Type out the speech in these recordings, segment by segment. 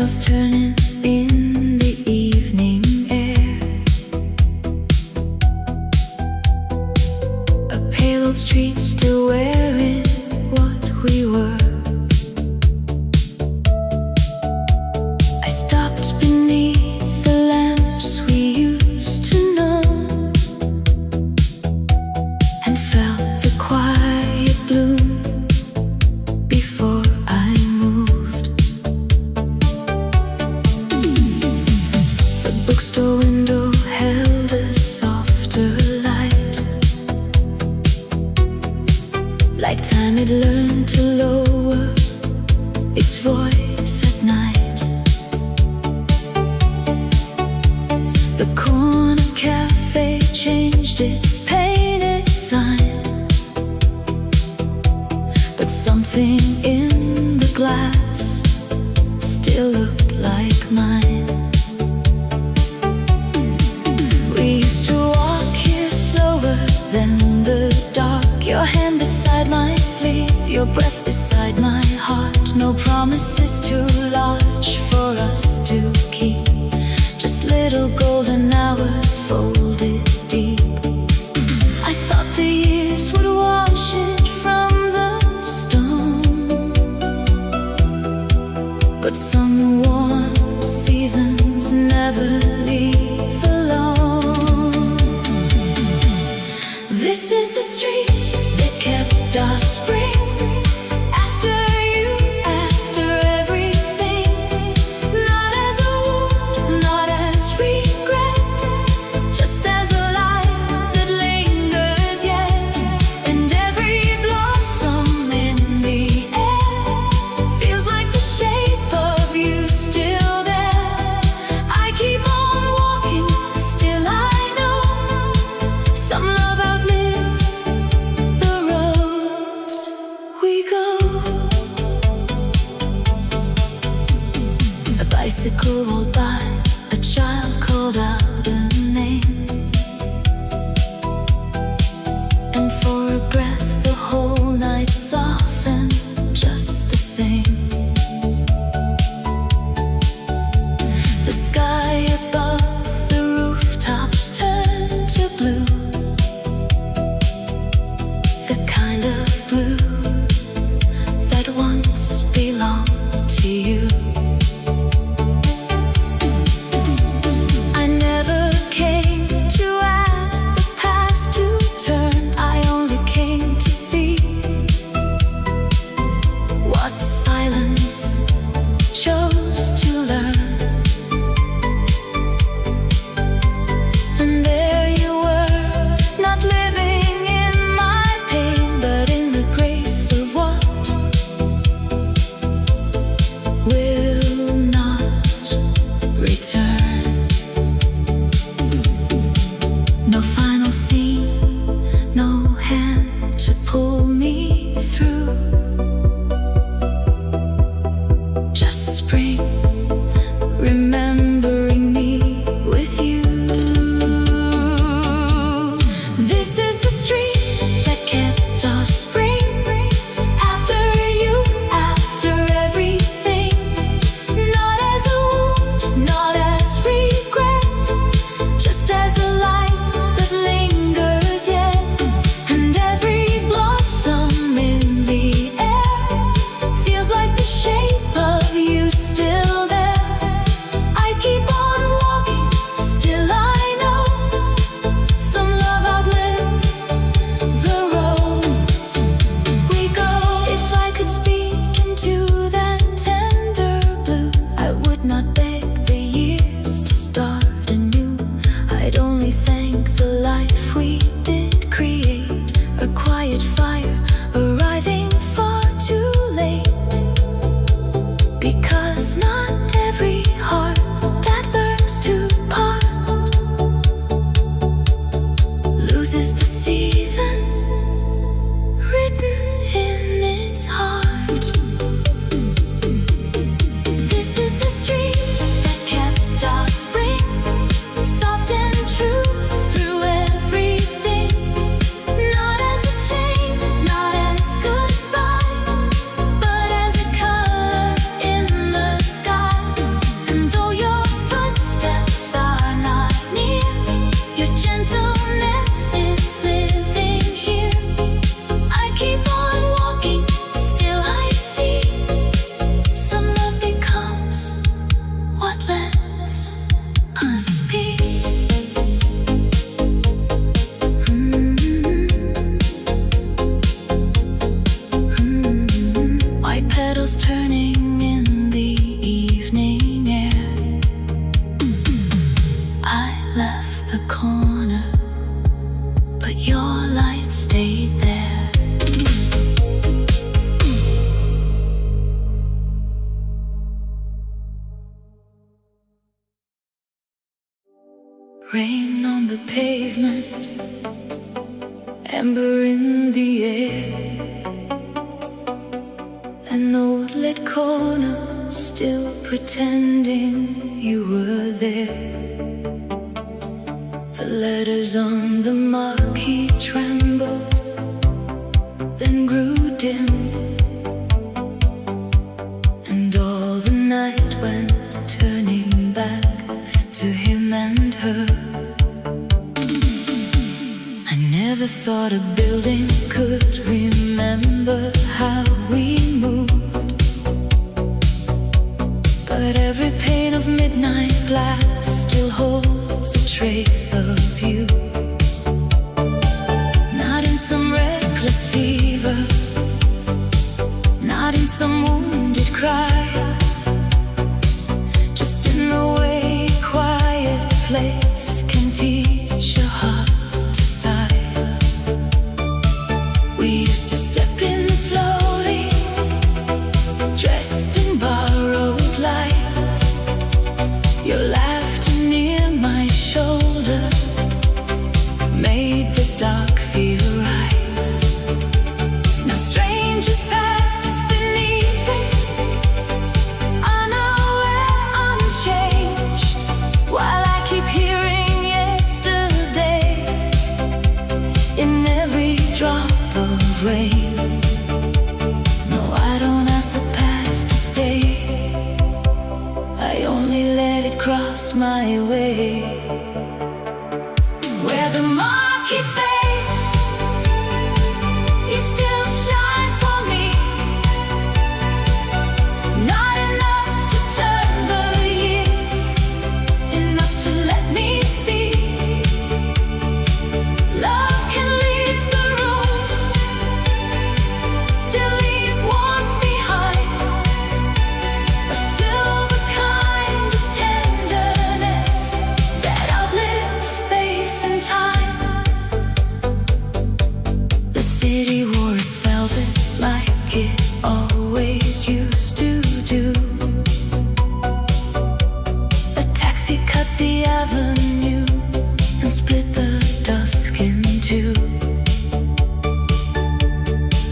petals turning in the evening air. A pale old street still wearing what we were. I stopped beneath the lamps we used to know and felt the quiet bloom before I moved. The bookstore window held a softer light, like time had learned to lower its voice at night. The corner cafe changed its painted sign, but something in the glass still looked like mine. We used to walk here slower than the dark, your hand beside my sleeve, your breath beside my heart. No promises too large for us to keep, just little golden hours folded deep. I thought the years would wash it from the stone, but some warm seasons never leave alone. This is the street that kept our spring. After you, after everything, not as a wound, not as regret, just as a light that lingers yet. And every blossom in the air feels like the shape of you still there. I keep on walking, still I know some love outlives the roads we go. A bicycle rolled by, a child called out a name, and for a breath the whole night softened just the same. The sky above the rooftops turned to blue, the kind of blue that once belonged to you. was turning in the evening air. I left the corner, but your light stayed there. Rain on the pavement, amber in the air. An old lit corner, still pretending you were there. The letters on the marquee trembled, then grew dim, and all the night went turning back to him and her. I never thought a building could remember how we moved, but every pane of midnight glass still holds a trace of you. Not in some reckless fever, not in some wounded cry, just in the way a quiet place can teach your heart to sigh. We used to step in slowly, dressed in borrowed light. Your laughter near my shoulder made the dark feel right. Now strangers pass beneath it, unaware, unchanged, while I keep hearing yesterday in every drop of rain. No, I don't ask the past to stay, I only let it cross my way. Where the marquee fades, you still shine for me. Not enough to turn the years, enough to let me see. Love can leave the room, still leave warmth behind, a silver kind of tenderness that outlives space and time. The city wore its velvet like it always used to do. A taxi cut the avenue and split the dusk in two.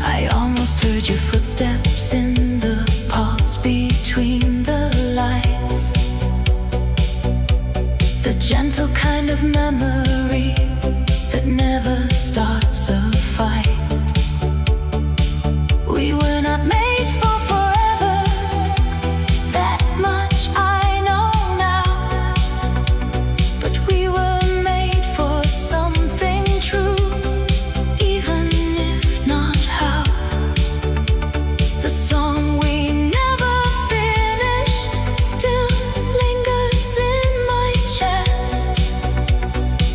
I almost heard your footsteps in the pause between the lights, the gentle kind of memory that never starts a fight. We were not made for forever, that much I know now, but we were made for something true, even if not how. The song we never finished still lingers in my chest,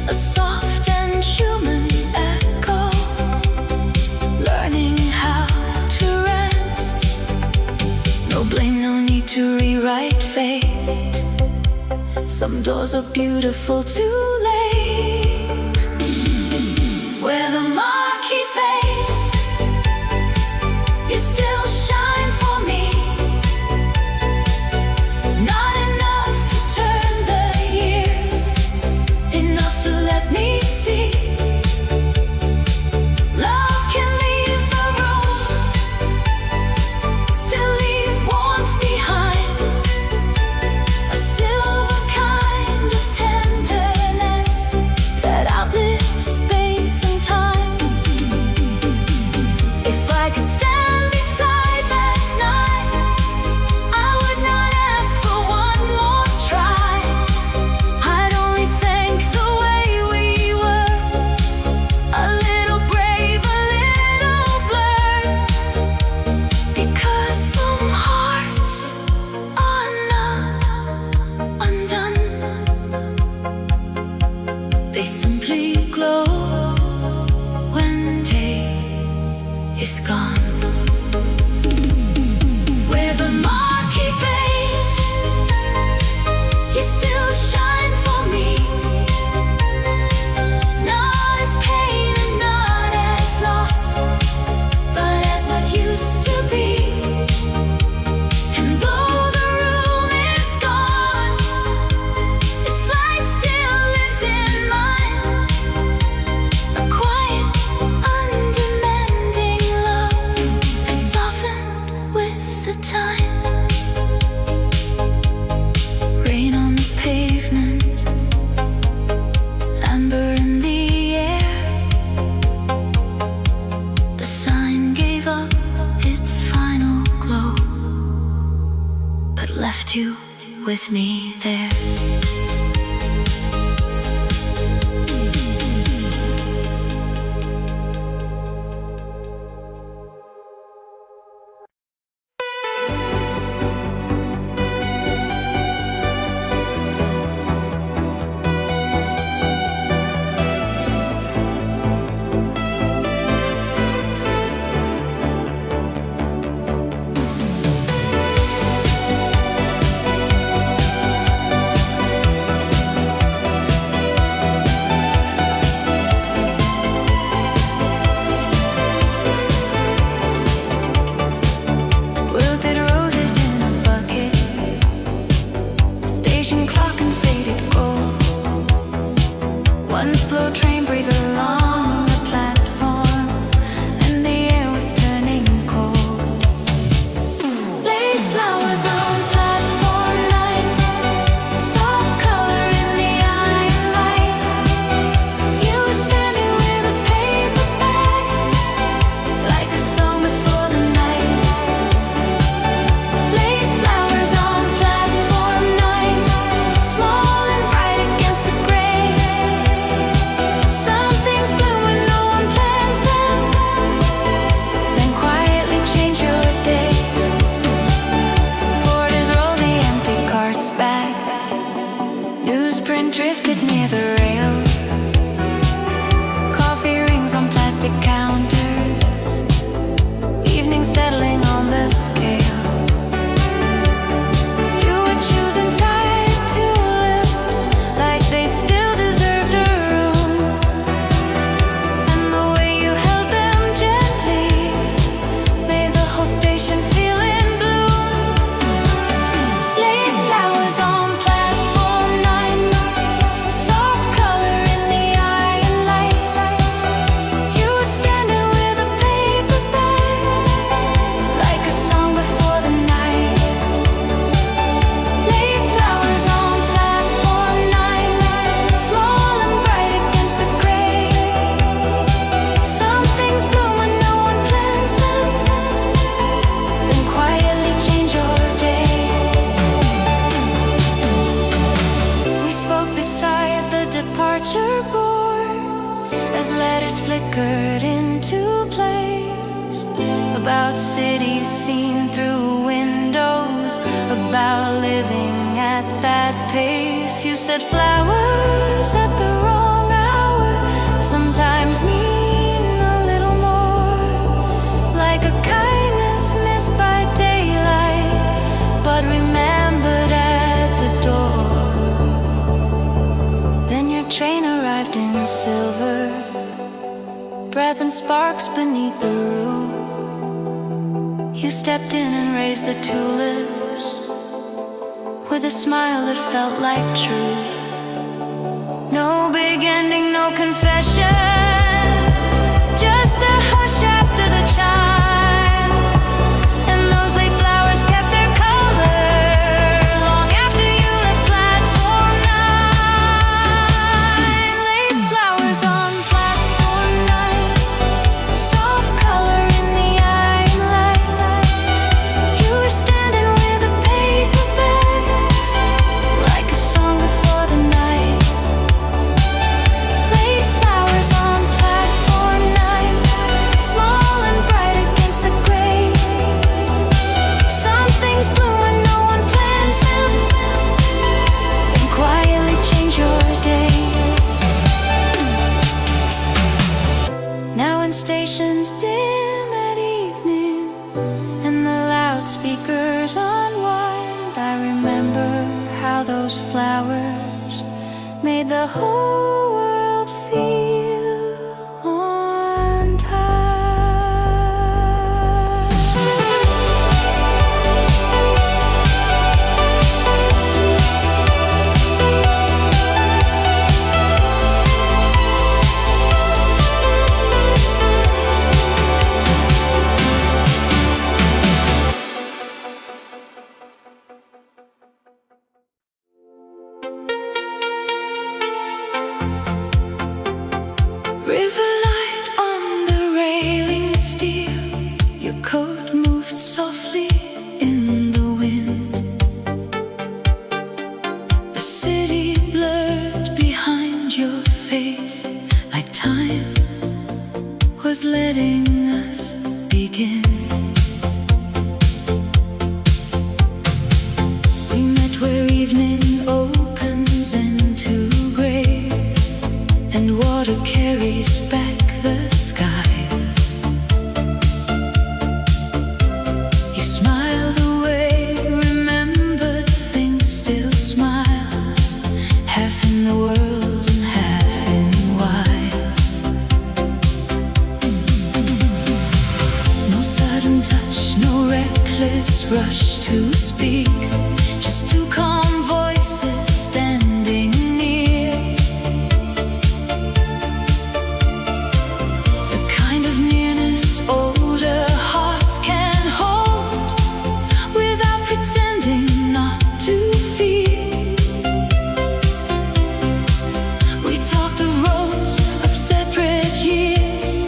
a soft and human echo, learning how to rest. No blame, no need to rewrite fate. Some doors are beautiful too late. Where the marquee fades, you still shine for me. Not enough to turn the years, enough to let me see. Love can leave the room, still leave warmth behind, a silver kind of tenderness the time. Rain on the pavement, amber in the air. The sign gave up its final glow, but left you with me there. One slow train breathed along the platform, and the air was turning cold. Late flowers on platform 9, soft color in the iron light. You were standing with a paper bag, like a song before the night. Late flowers on platform 9, small and bright against the gray. Something's blue when no one plans them, then quietly change your day. Porters roll the empty carts back, newsprint drifted near the rail. Coffee rings on plastic counters, evening settling on the scale. You were choosing tired tulips, like they still deserved a room. And the way you held them gently made the whole station feel in bloom. Late flowers on platform 9, soft color in the iron light. You were standing with a paper bag, like a song before the night. Late flowers on platform 9, small and bright against the gray. Something's blue when no one plans them, then quietly change your day. We spoke beside the departure board as letters flickered into place, about cities seen through windows, about living at that pace. You said flowers at the wrong hour sometimes mean a little more, like a kindness missed by daylight, but remembered at the door. Then your train arrived in silver, breath and sparks beneath the roof. You stepped in and raised the tulips with a smile that felt like truth. No big ending, no confession, just the hush after the chime. And those late flowers kept their color long after you left platform 9. Late flowers on platform 9, soft color in the iron light. You were standing with a paper bag, like a song before the night. Late flowers on platform 9, small and bright against the gray. Something's blue when no one plans them, then quietly change your day. Now when stations dim at evening and the loudspeakers unwind, I remember how those flowers made the whole world feel on time. words rush to speak, just two calm voices standing near. The kind of nearness older hearts can hold without pretending not to fear. We talked of roads of separate years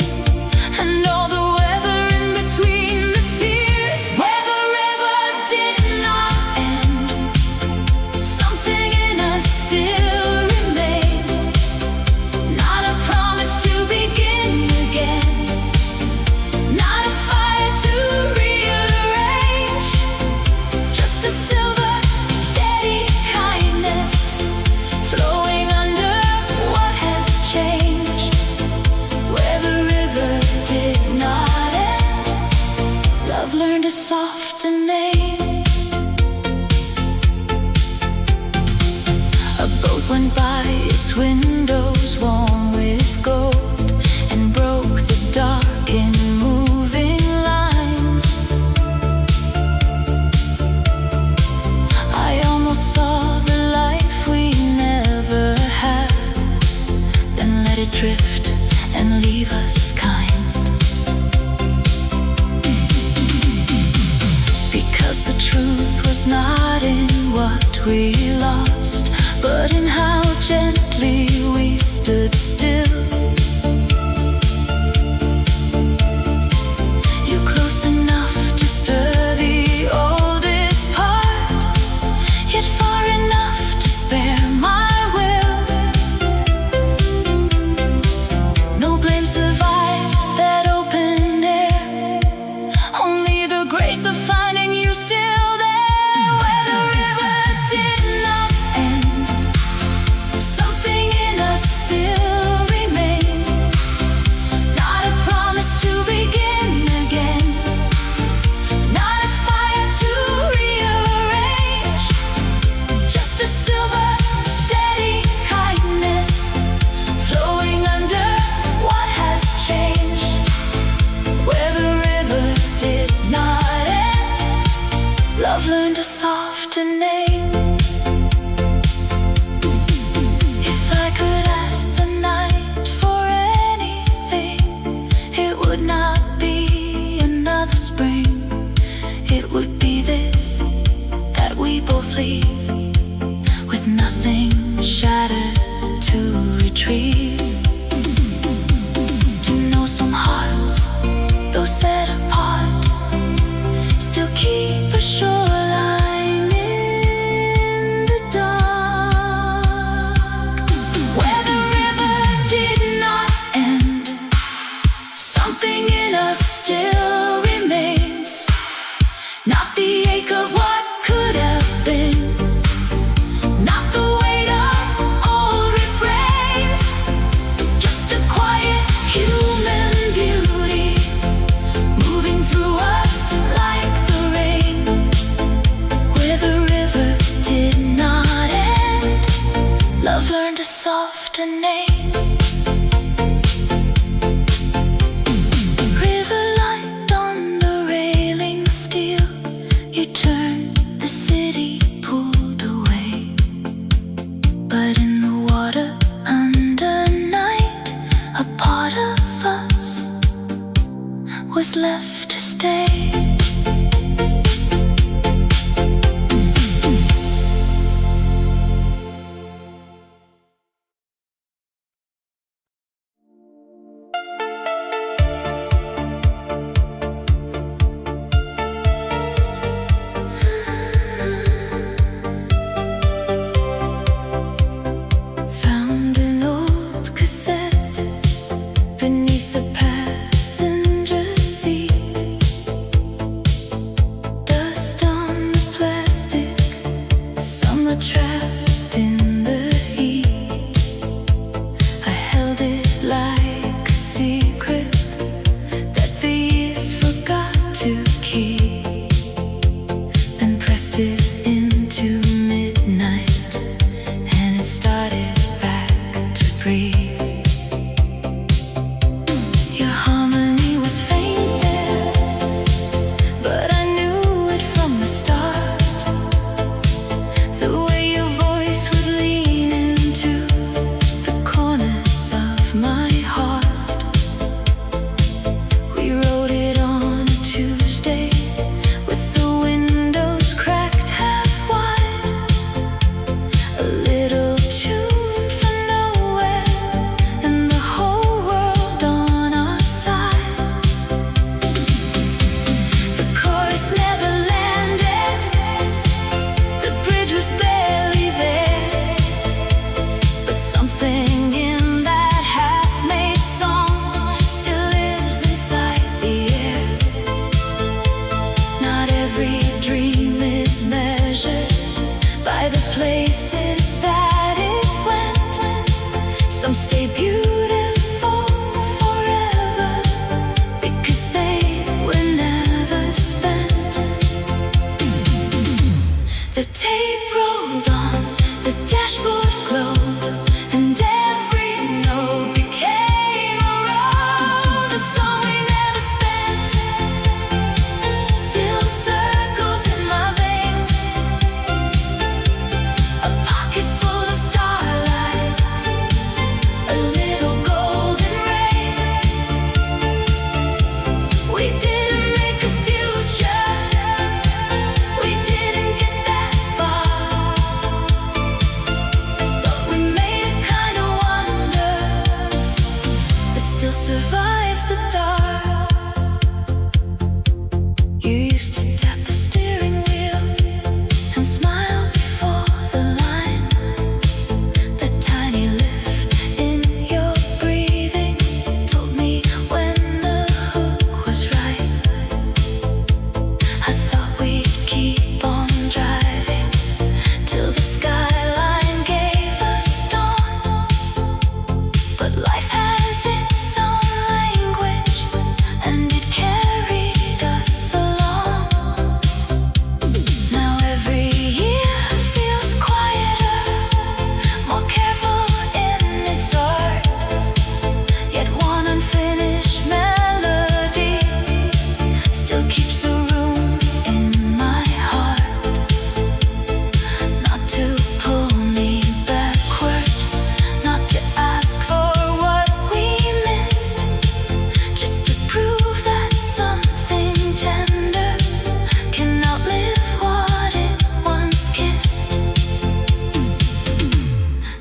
and all the weather in between the tears. Where the river did not end, something in us still remained. Not a promise to begin again, not a fire to rearrange, just a silver, steady kindness flowing under what has changed. Where the river did not end, love learned a softer name. A boat went by, its windows warm with gold, and broke the dark in moving lines. I almost saw the life we never had, then let it drift and leave us kind. Because the truth was not in what we lost, but in how gently we stood still. You're close enough to stir the oldest part, yet far enough to spare my will. No blame survived that open air, only the grace of finding you still there. Where the river did not end, something in us still remained. Not a promise to begin again, not a fire to rearrange, just a silver, steady kindness flowing under what has changed. Where the river did not end, love learned a softer name. If I could ask the night for anything, it would not be another spring. It would be this, that we both leave with nothing shattered to retrieve. To know some hearts, though set apart, still keep a shoreline in the dark. Where the river did not end, something in us still remains. Not the ache of what could have been, not the weight of old refrains, just a quiet human beauty moving through us like the rain. Where the river did not end, love learned a softer name. River light on the railing steel, you turned, the city pulled away. But in the water under night, a part of us was left to stay. Found an old cassette beneath the passenger seat. Dust on the plastic, summer trapped in the heat. I held it like a secret that the years forgot to keep, then pressed it into midnight, and it started back to breathe. Your harmony was faint there, but I knew it from The tape rolled on, the dashboard glowed, and every note became a road. A song we never spent still circles in my veins. A pocket full of starlight, a little golden rain. We didn't make a future, we didn't get that far, but we made a kind of wonder that still survives the dark. You used to tap the steering wheel and smile before the line. That tiny lift in your breathing told me when the hook was right. I thought we'd keep on driving till the skyline gave us dawn, but life has its own language and it carried us along. Now every year feels quieter, more careful in its art, yet one unfinished melody still keeps a room in my heart. Not to pull me backward, not to ask for what we missed, just to prove that something tender can outlive what it once kissed.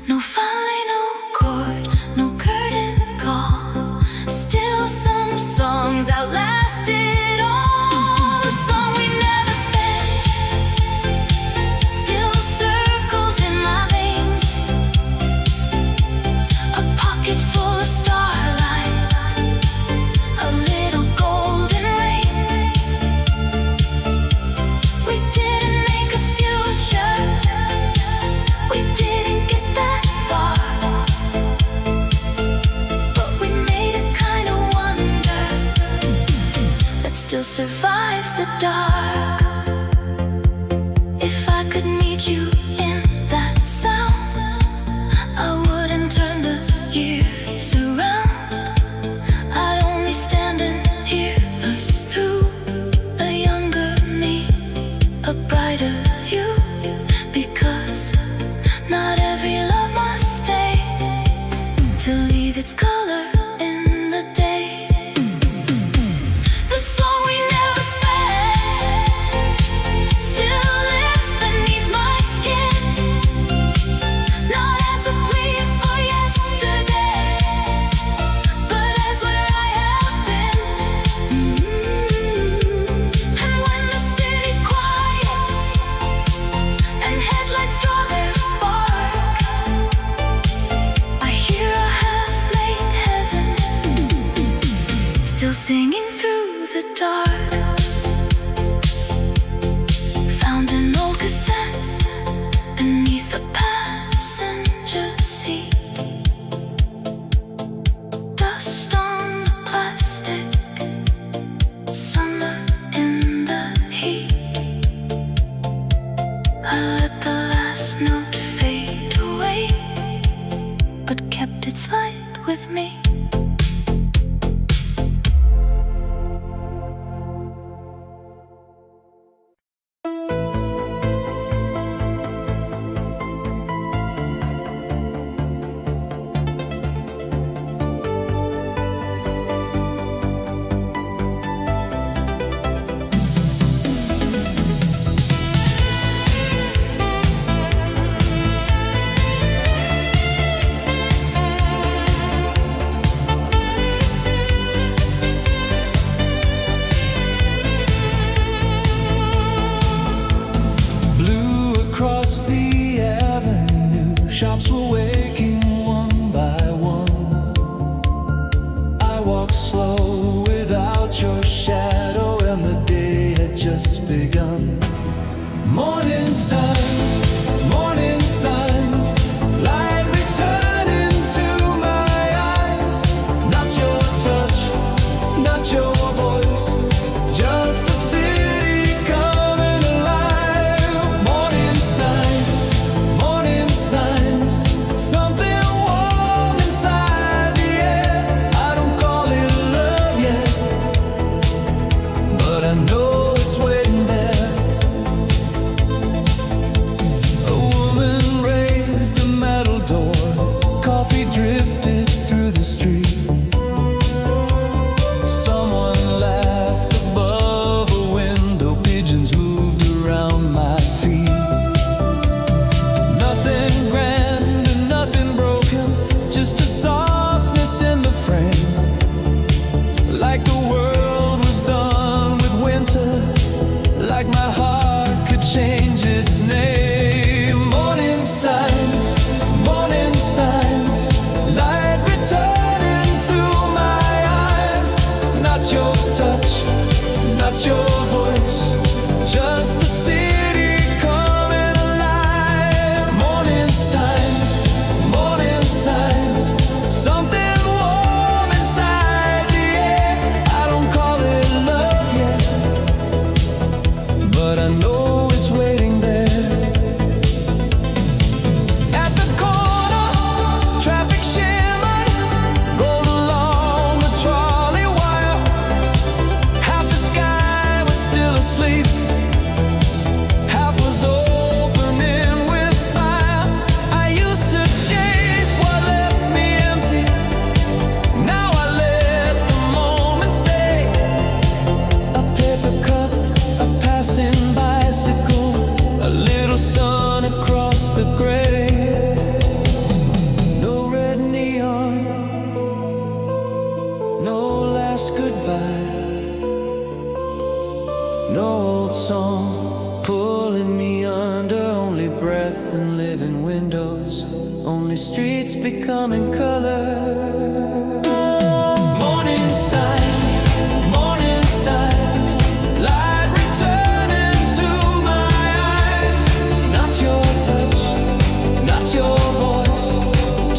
No final chord, no curtain call, still some songs outlasted all. The song we never spent still circles in my veins. A pocket full of starlight, a little golden rain. We didn't make a future, we didn't get that far, but we made a kind of wonder that still survives the dark. If I could meet you in that sound, I wouldn't turn the years around. I'd only stand and hear us through. A younger me, a brighter you, because not every love must stay to leave its color in the day. The song we never spent still lives beneath my skin, not as a plea for yesterday, but as where I have been. And when the city quiets and headlights draw their spark, I hear a half-made heaven still singing through the dark. Found an old cassette beneath the passenger seat. Dust on the plastic, summer in the heat. I let the last note fade away, but kept its light with me. Blue across the avenue, shops were waking one by one. I walked slow without your shadow, and the day had just begun. Morning suns, light returning to my eyes. Not your touch, not your voice, just the city coming alive. Morning pulling me under, only breath and living windows, only streets becoming color. Morning signs, light returning to my eyes. Not your touch, not your voice,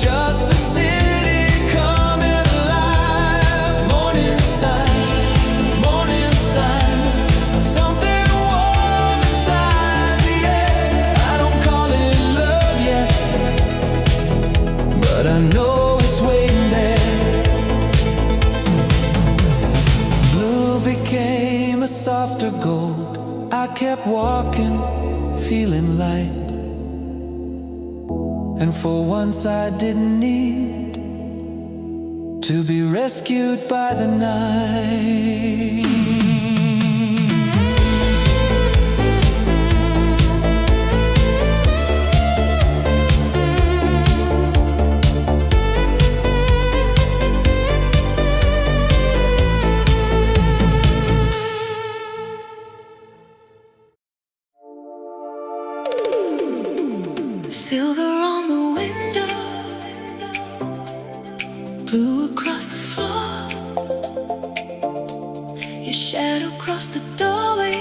just the city coming alive. Morning signs, something warm inside the air. I don't call it love yet, but I know it's waiting there. Blue became a softer gold. I kept walking, feeling light, and for once I didn't need to be rescued by the night. Silver on the window, blue across the floor. Your shadow crossed the doorway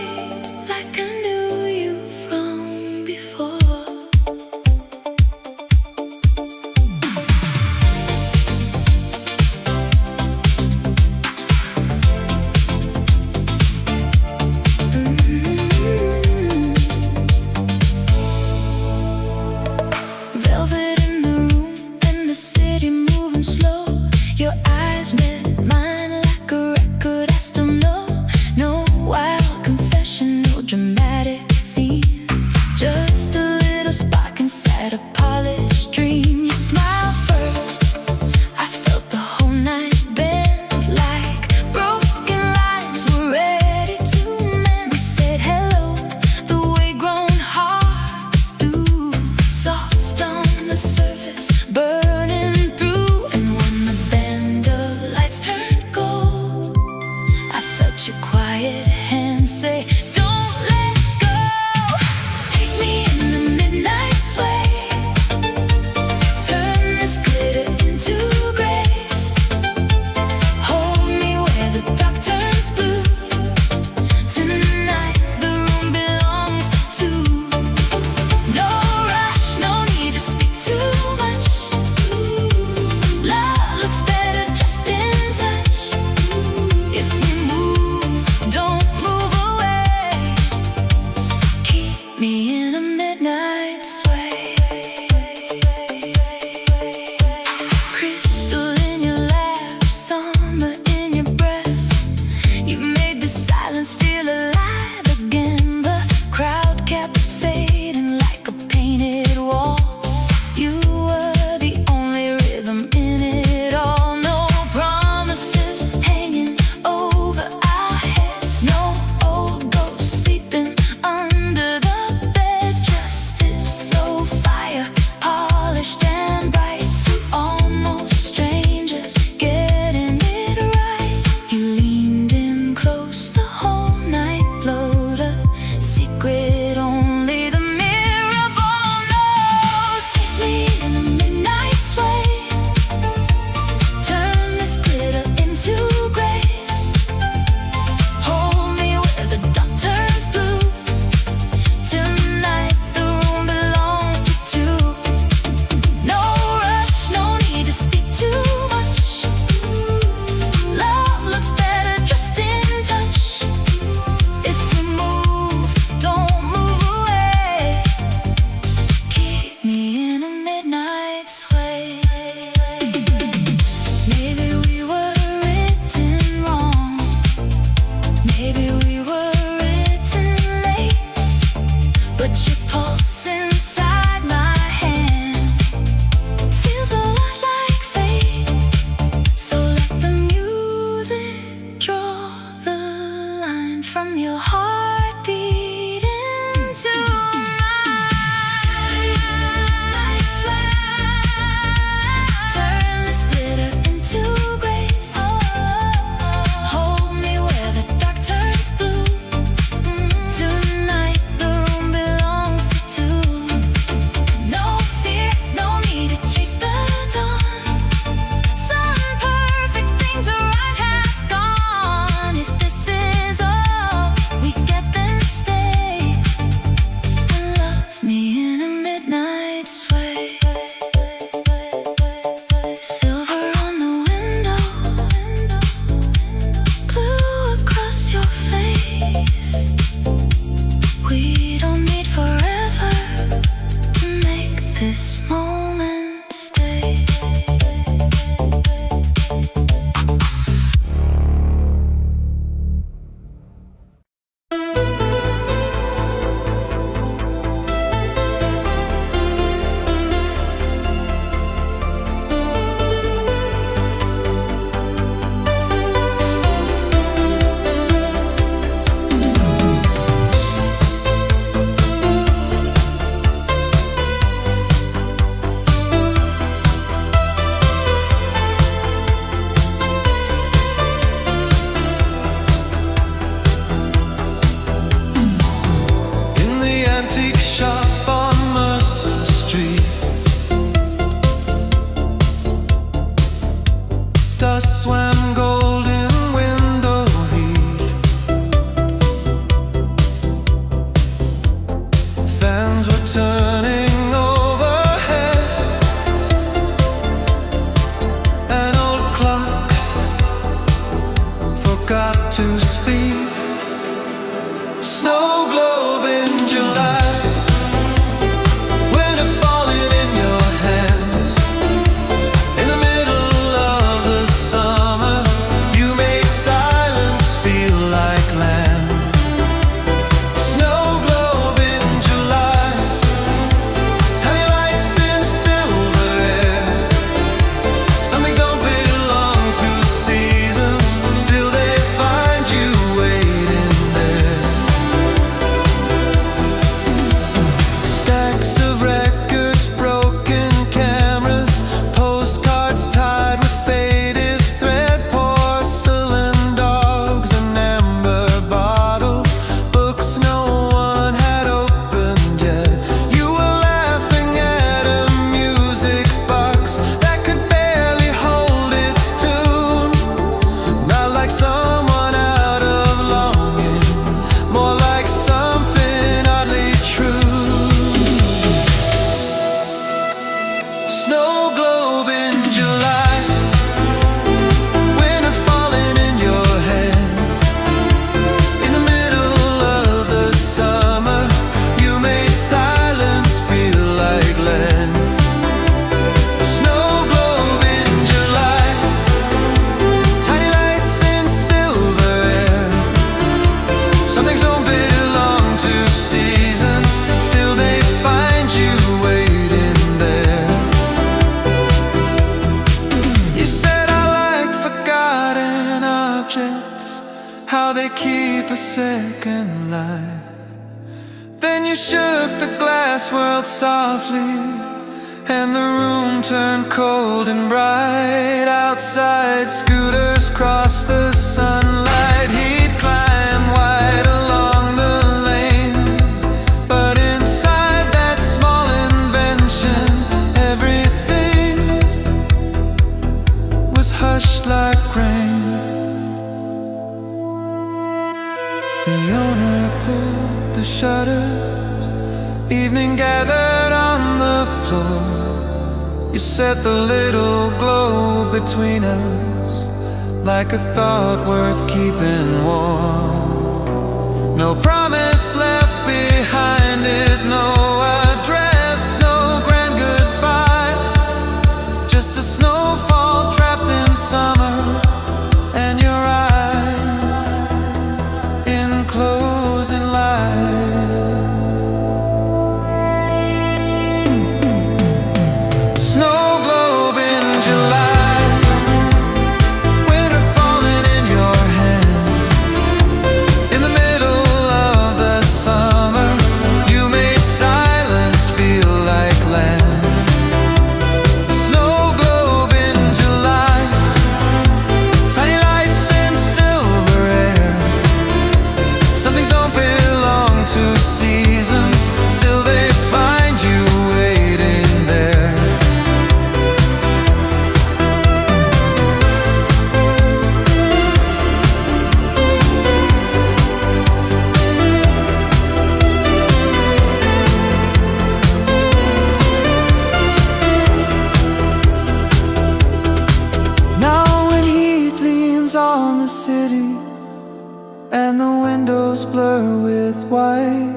like I knew you from before. Velvet in the room and the city moving slow. the glass world softly, and the room turned cold and bright. Outside, scooters cross the sunlight. He'd climb wide along the lane, but inside that small invention, everything was hushed like rain. The owner pulled the shutters, evening gathered on the floor. You set the little globe between us, like a thought worth keeping warm. No promise left behind it, no address, no grand goodbye. Just a snowfall trapped in summer, and your eyes in closing light. On the city, and the windows blur with white.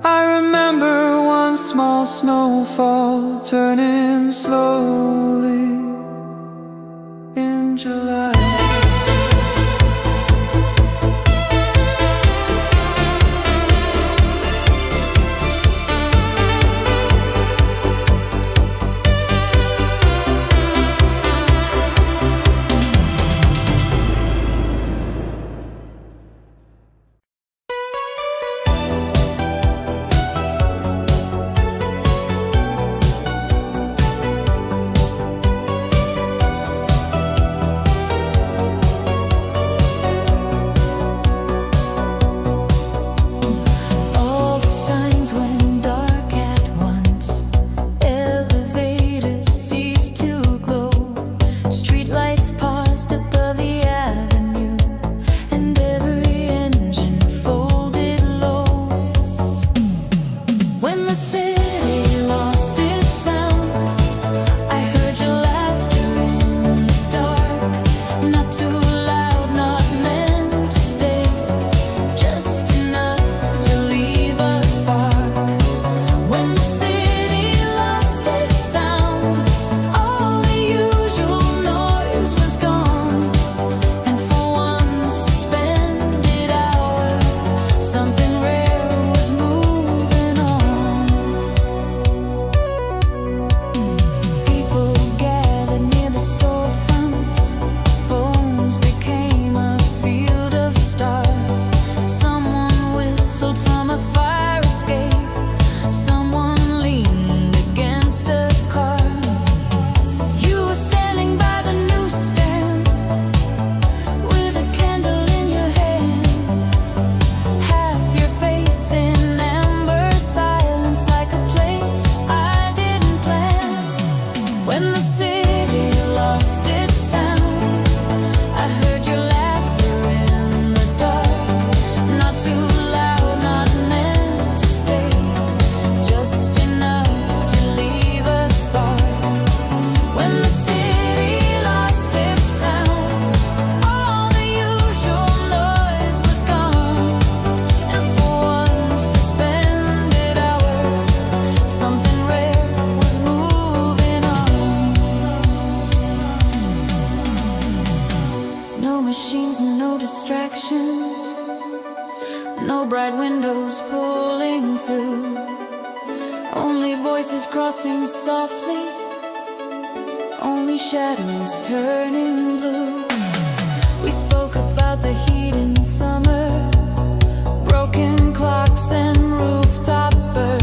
I remember one small snowfall turning slowly in July. No bright windows pulling through, only voices crossing softly, only shadows turning blue. We spoke about the heat in summer, broken clocks and rooftop birds.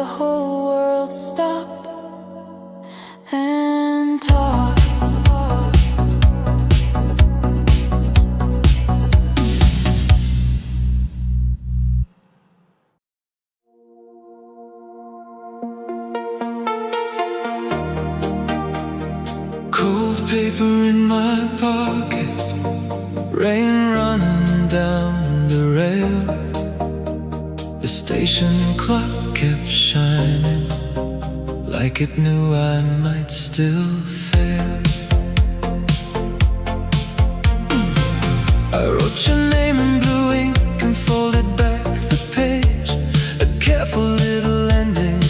whole world stop and talk. Cold paper in my pocket, rain running down the rail. The station clock kept shining, like it knew I might still fail. I wrote your name in blue ink and folded back the page, a careful little ending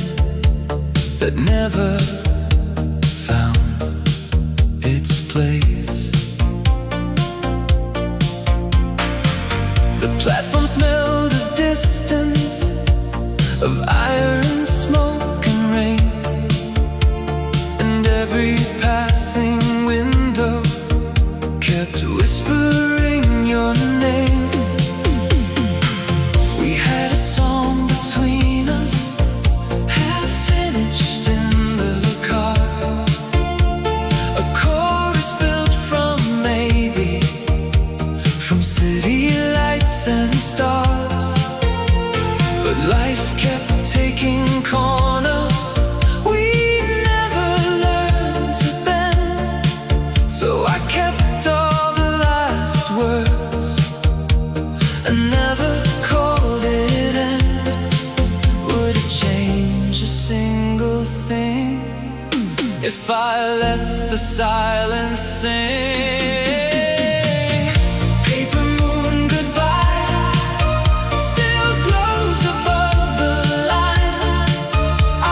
that never place. The platform smelled of distance, of iron, smoke and rain, and every passing window kept whispering your name. We had a song between us, half finished in the car, a chorus built from maybe, from city lights and stars. But life kept taking corners, we never learned to bend. So I kept all the last words and never called it end. Would it change a single thing if I let the silence sing? Paper moon goodbye still glows above the line.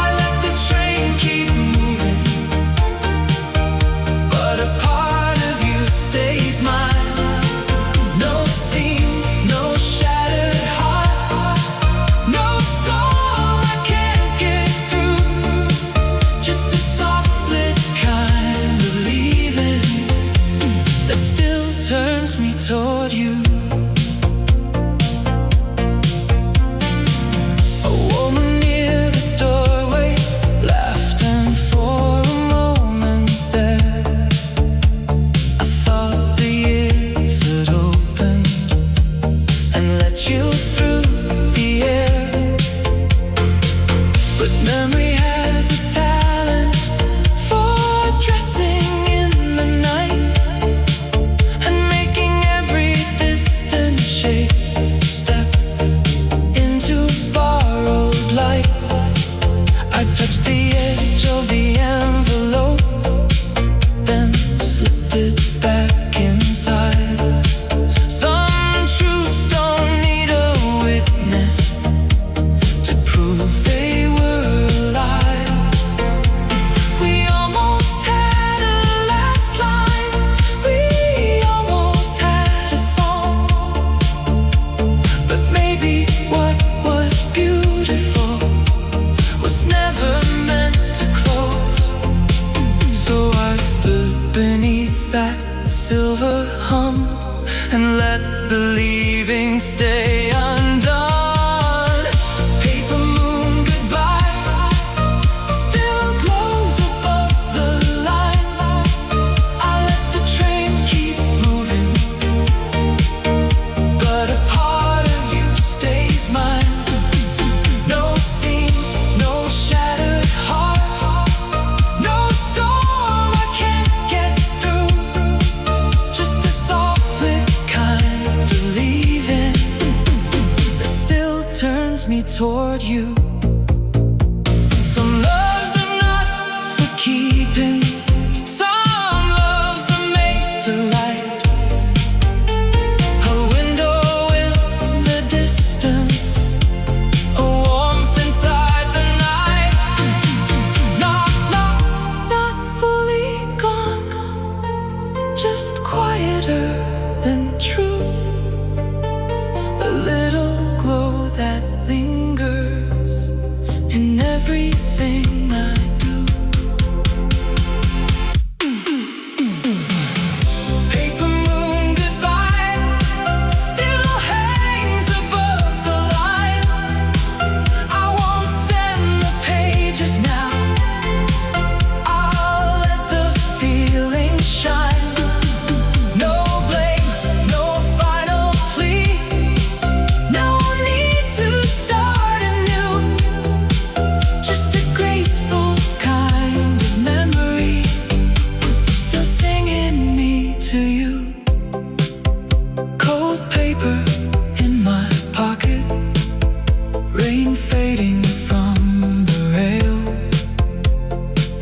I let the train keep moving, but a part of you stays mine. No seam, no shattered heart, no storm I can't get through, just a soft lit kind of leaving that's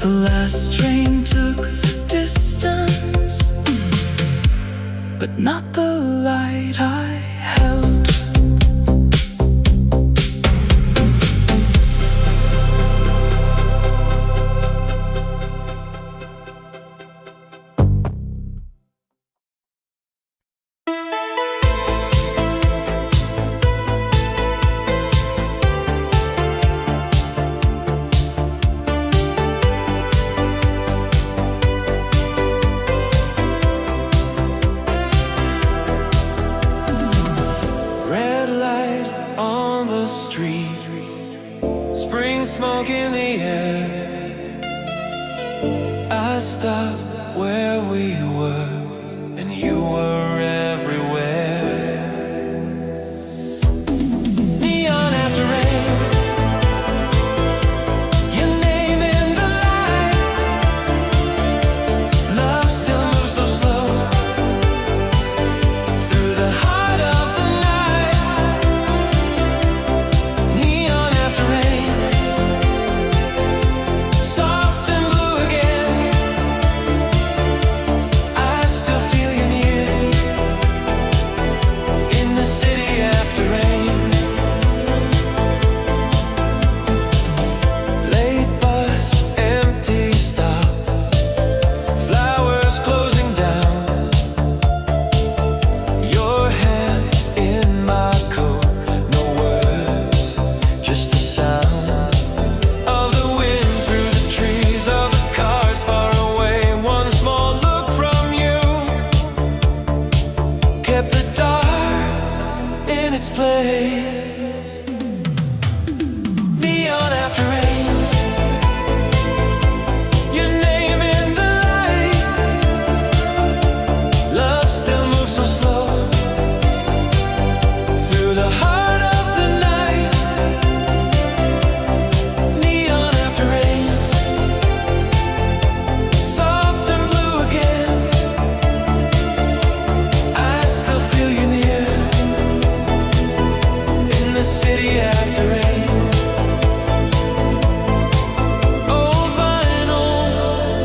The last train took the distance, but not the light I held. Spring smoke in the air. I stopped where we were, and you were everywhere. Neon after rain, your name in the light. Love still moves so slow through the heart of the night. Neon after rain, soft and blue again. I still feel you near in the city after rain. Late bus, empty stop, flowers closing down. Your hand in my coat, no words, just the sound of the wind through the trees, of the cars far away. One small look from you kept the dark in its place. Neon after rain, your name in the light. Love still moves so slow through the heart of the night. Neon after rain, soft and blue again. I still feel you near in the city after rain. Old vinyl,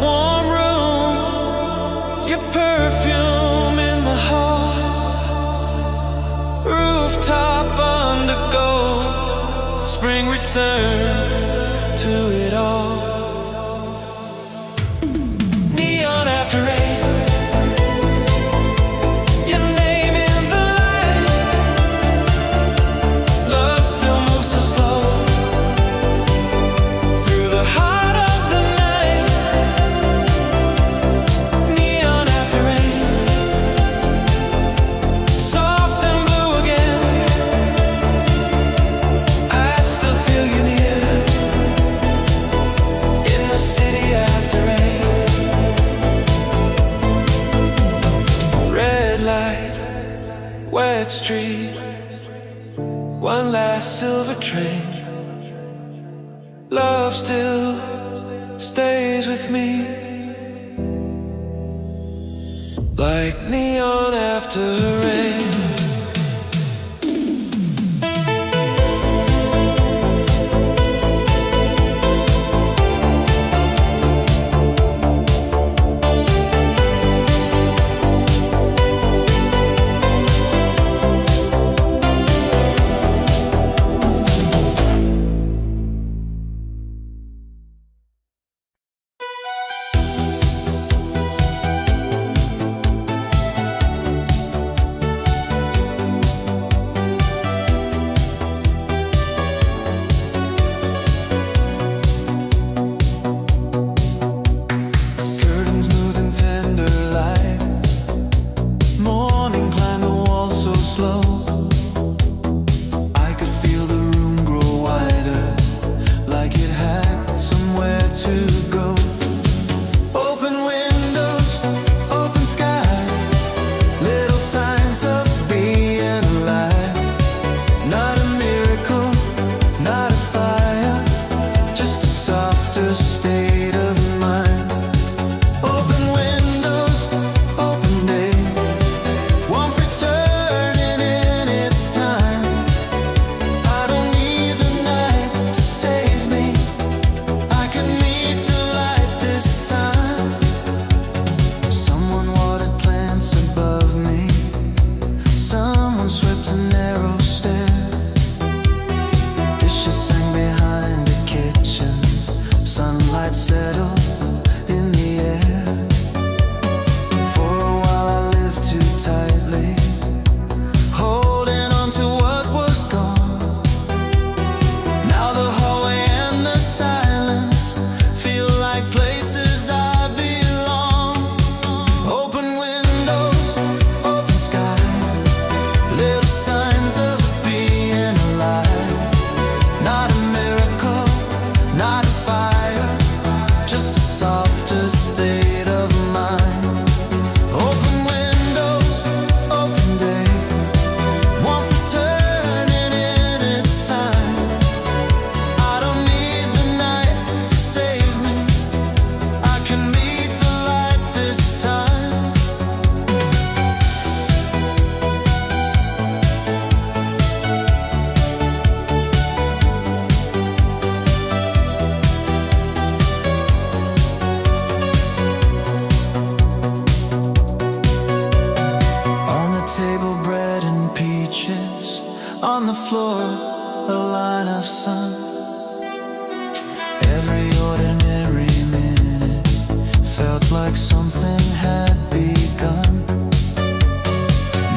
warm room, your perfume in the hall. Rooftop undergo, spring return to it all. Neon after rain, your name in the light. Love still moves so slow through the heart of the night. Neon after rain, soft and blue again. I still feel you near in the city after rain. Red light, wet street, one last silver train. Love still stays with me like neon after rain. light settle in the air. For a while I lived too tightly, holding on to what was gone. Now the hallway and the silence feel like places I belong. Open windows, open sky, little signs of being alive. Not a miracle, not a fire, just a softer state of mind. Open windows, open day, one for turning in its time. I don't need the night to save me, I can meet the light this time. On the table, bread and peaches. On the floor, a line of sun. Every ordinary minute felt like something had begun.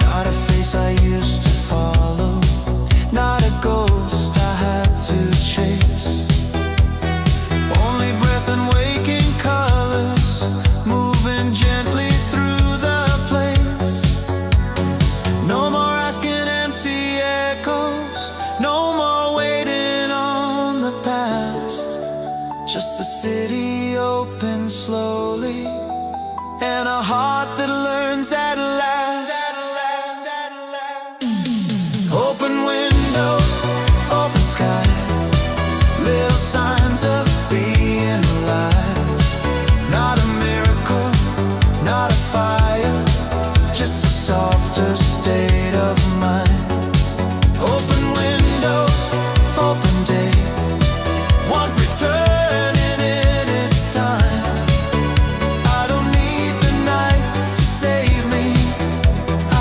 Not a face I used to follow, not a ghost I had to chase. Only breath and waking colors moving gently through the place. No more asking empty echoes, no more waiting on the past. Just a city open slowly, and a heart that learns at last. Open windows, open sky, little signs of being alive. Not a miracle, not a fire, just a softer state of mind. Open windows, open day, one for turning in its time. I don't need the night to save me,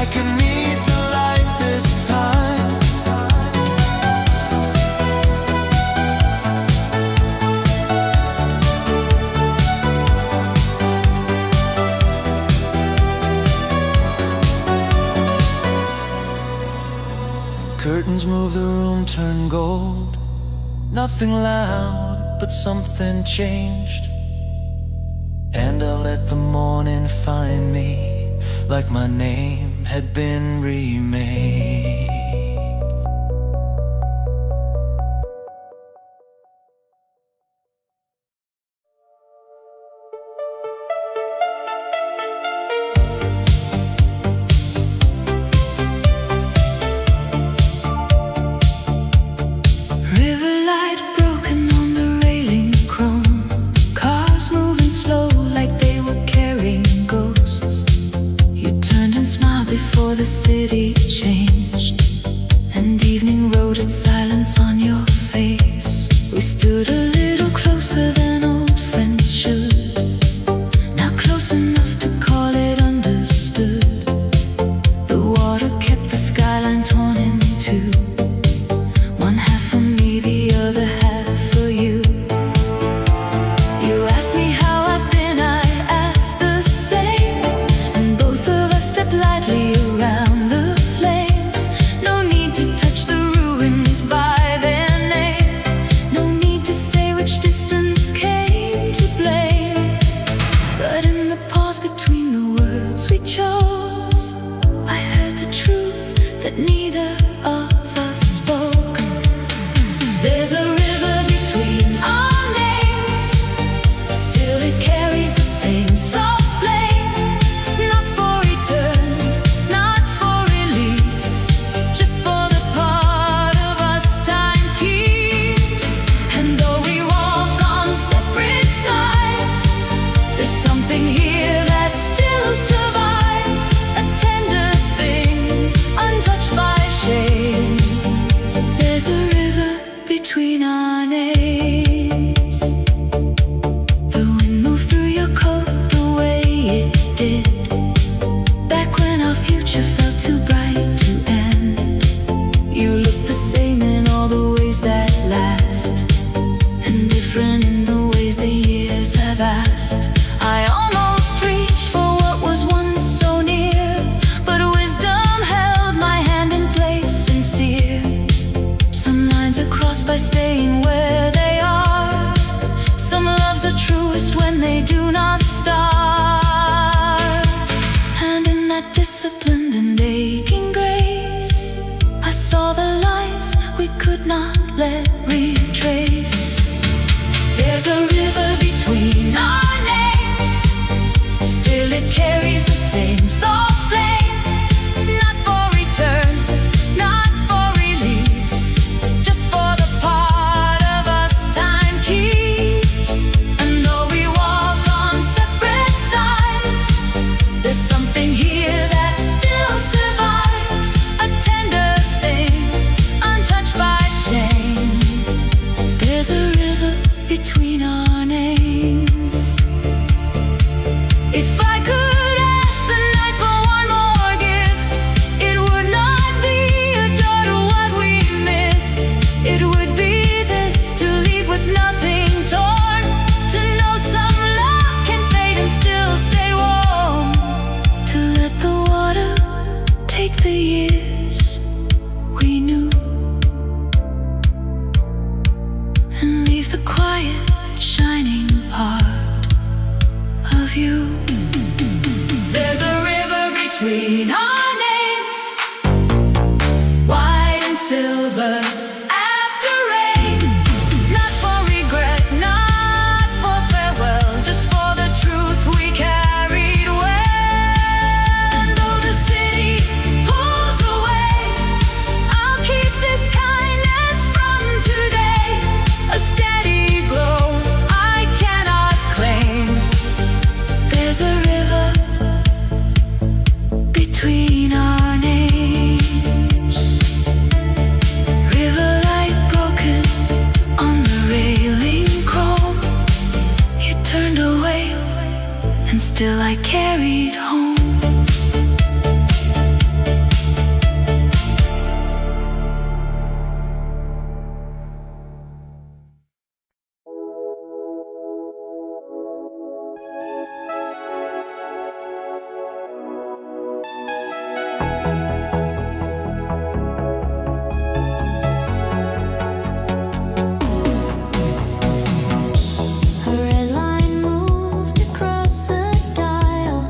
I can meet the light this time. Curtains move, the room turn gold. Nothing loud, but something changed. And I'll let the morning find me like my name had been remade. River light broken on the railing, chrome cars moving slow like they were carrying ghosts. You turned and smiled before the city changed, and evening wrote its silence on your face. We stood a little closer than old friends should, now close enough to call it understood. The water kept the skyline torn in two, one half for me, the other half for you. You asked me how I'd been, I asked the same, and both of us stepped lightly around the flame. No need to touch the ruins by their name, no need to say which distance came to blame. But in the pause between the words we chose, I heard the truth that neither of us spoke. There's a river between our names, still it carries the same soft flame. Not for return, not for release, just for the part of us time keeps. And though we walk on separate sides, there's something here that still survives, a tender thing, untouched by shame. There's a river between our names. The wind moved through your coat the way it did, back when our future felt too bright to end. You look the same in all the ways that last, and different in the ways they year vast. I almost reached for what was once so near, but wisdom held my hand in place sincere. Some lines are crossed by staying where they are. Some loves are truest when they do not start. And in that disciplined and aching grace, I saw the life we could not let retrace. There's a river between our names, still it carries the same soft flame. Not for return, not for release, just for the part of us time keeps. And though we walk on separate sides, there's something here that still survives. A tender thing, untouched by shame. There's a river between our names. If I could ask the night for one more gift, it would not be a door to what we missed. It would be this, to leave with nothing torn, to know some love can fade and still stay warm, to let the water take the years we knew, and leave the quiet, shining part of you. There's a river between our names, white and silver after rain. Not for regret, not for farewell, just for the truth we carried well. And though the city pulls away, I'll keep this kindness from today, a steady glow I cannot claim. There's a river between our names, river light broken on the railing chrome. You turned away and still I carried home. A red line moved across the dial.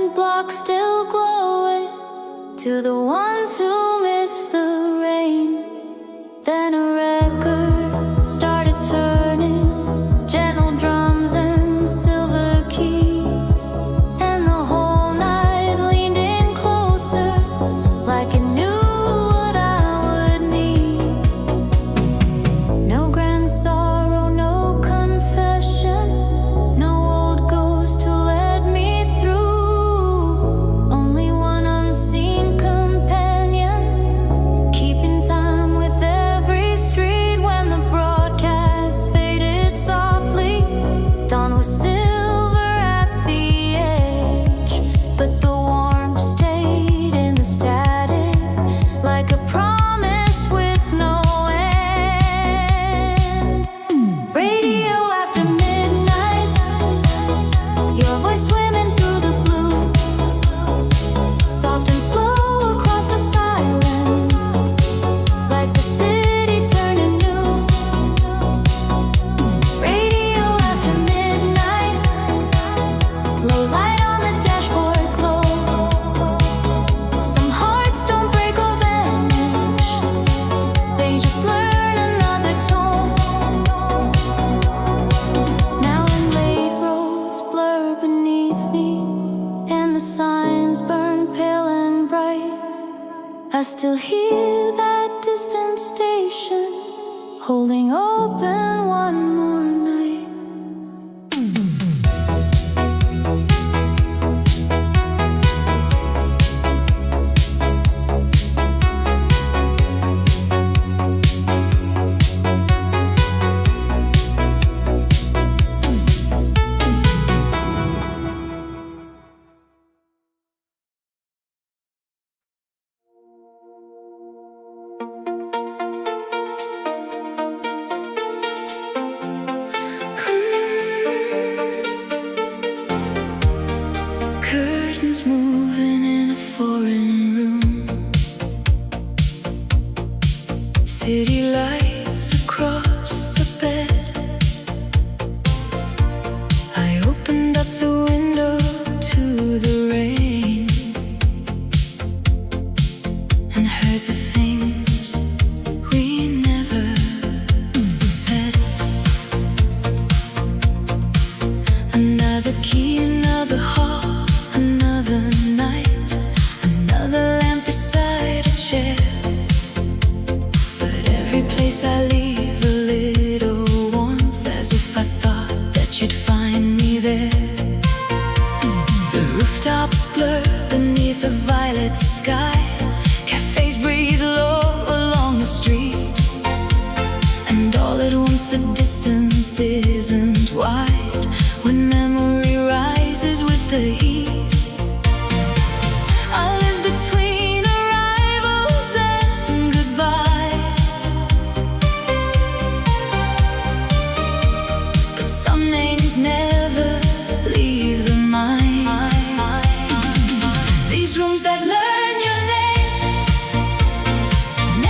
apartment block still glowing. To the ones who miss the rain. Then a record started turning, gentle drums and silver keys. And the whole night leaned in closer, like it knew what I would need. No grand sorrow, no confession, no old ghost to let me through. Only one unseen companion, keeping time with every street. When the broadcast faded softly, dawn was silver at the edge, but the warmth stayed in the static, like a promise with no end. Radio after midnight, your voice swimming through the blue, soft and slow across the silence, like the city turning new. Radio after midnight, low light on the dashboard glow. Some hearts don't break or vanish, they just learn another tone. Now when late roads blur beneath me and the signs burn pale and bright, I still hear that distant station holding open one more night. Curtains moving in a foreign room, city lights across the bed. I opened up the window to the rain and heard the things we never said. Another key, another hall, another night, another lamp beside a chair. But every place I leave a little warmth, as if I thought that you'd find me there. The rooftops blur beneath a violet sky, cafes breathe low along the street, and all at once the distance isn't wide when memory rises with the heat. I live between arrivals and goodbyes, but some names never leave the mind. These rooms that learn your name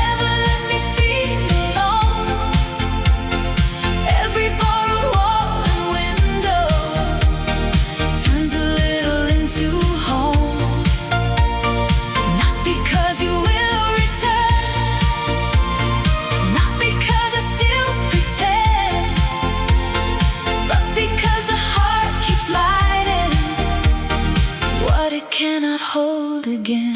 never let me feel alone. Every borrowed wall and window turns a little into home. Not because you will return, not because I still pretend, but because the heart keeps lighting what it cannot hold again.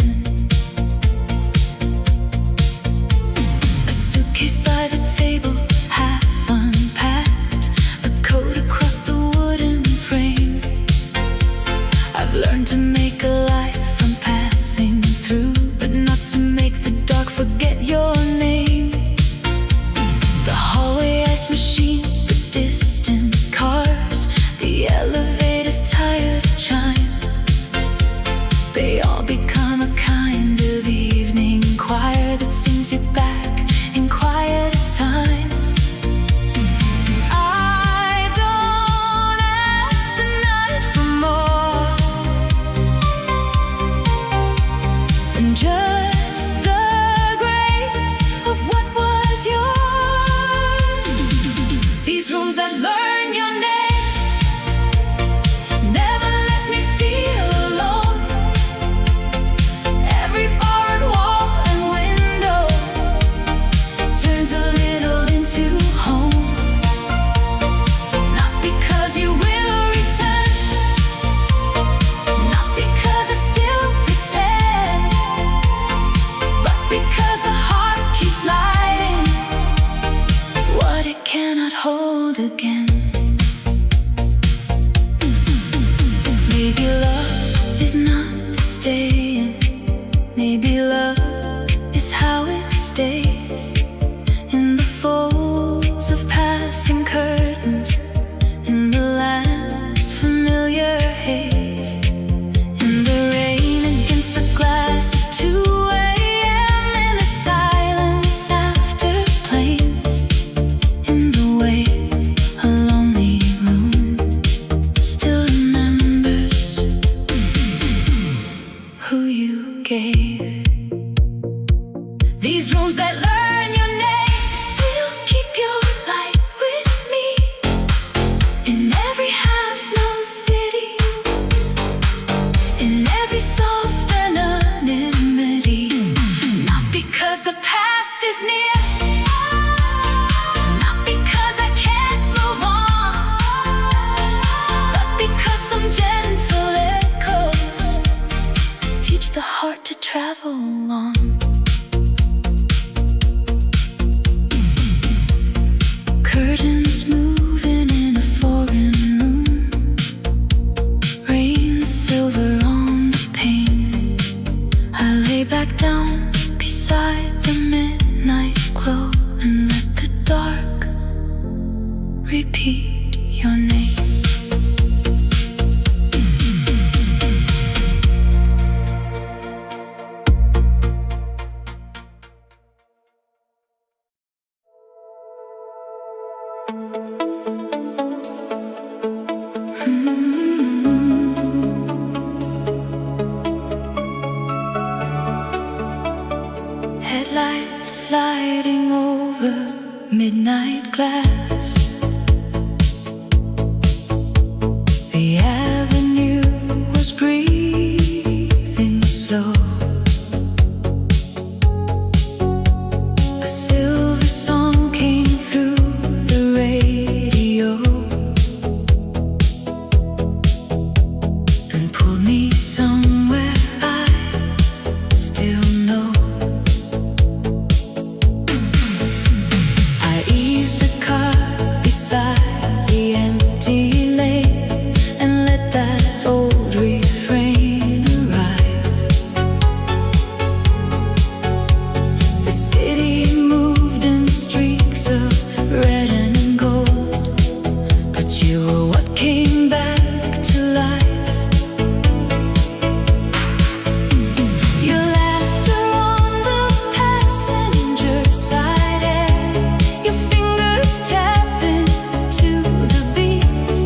A suitcase by the table, half unpacked, a coat across the wooden frame. I've learned to make a life from passing through, but not to make the dark forget your name. The hallway ice machine, the distant cars, the elevator's tired chime, they all become a kind of evening choir that sings you back in quieter times. staying. Maybe love is how it stays in the folds of passing curtains, in the lamp's familiar haze, in the rain against the glass at 2 a.m. in the silence after planes, in the way a lonely room still remembers who you gave. These rooms that learn your name still keep your light with me in every half-known city, in every soft anonymity. Not because the past is near, not because I can't move on, but because some gentle echoes teach the heart to travel on. Curtains moving in a foreign room, rain silver on the pane. I lay back down beside the midnight glow and let the dark repeat your name. Headlights sliding over midnight glass. The avenue was breathing slow. A silver song came through the radio and pulled me somewhere I still know. I eased the car beside the empty lane and let that old refrain arrive. The city moved in streaks of red and gold, but you were what came back to life. Your laughter on the passenger side air, your fingers tapping to the beat.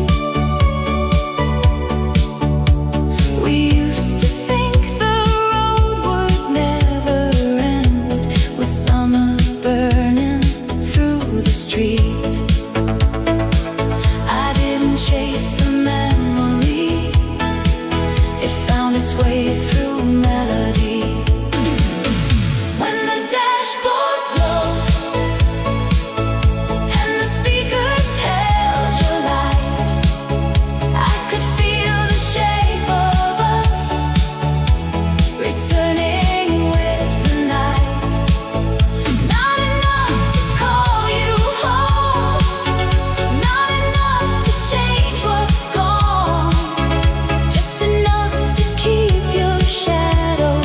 We used to think the road would never end, with summer burning through the street. I didn't chase the memory, it found its way through melody. When the dashboard glowed and the speakers held your light, I could feel the shape of us returning with the night. Not enough to call you home, not enough to change what's gone, just enough to keep your shadow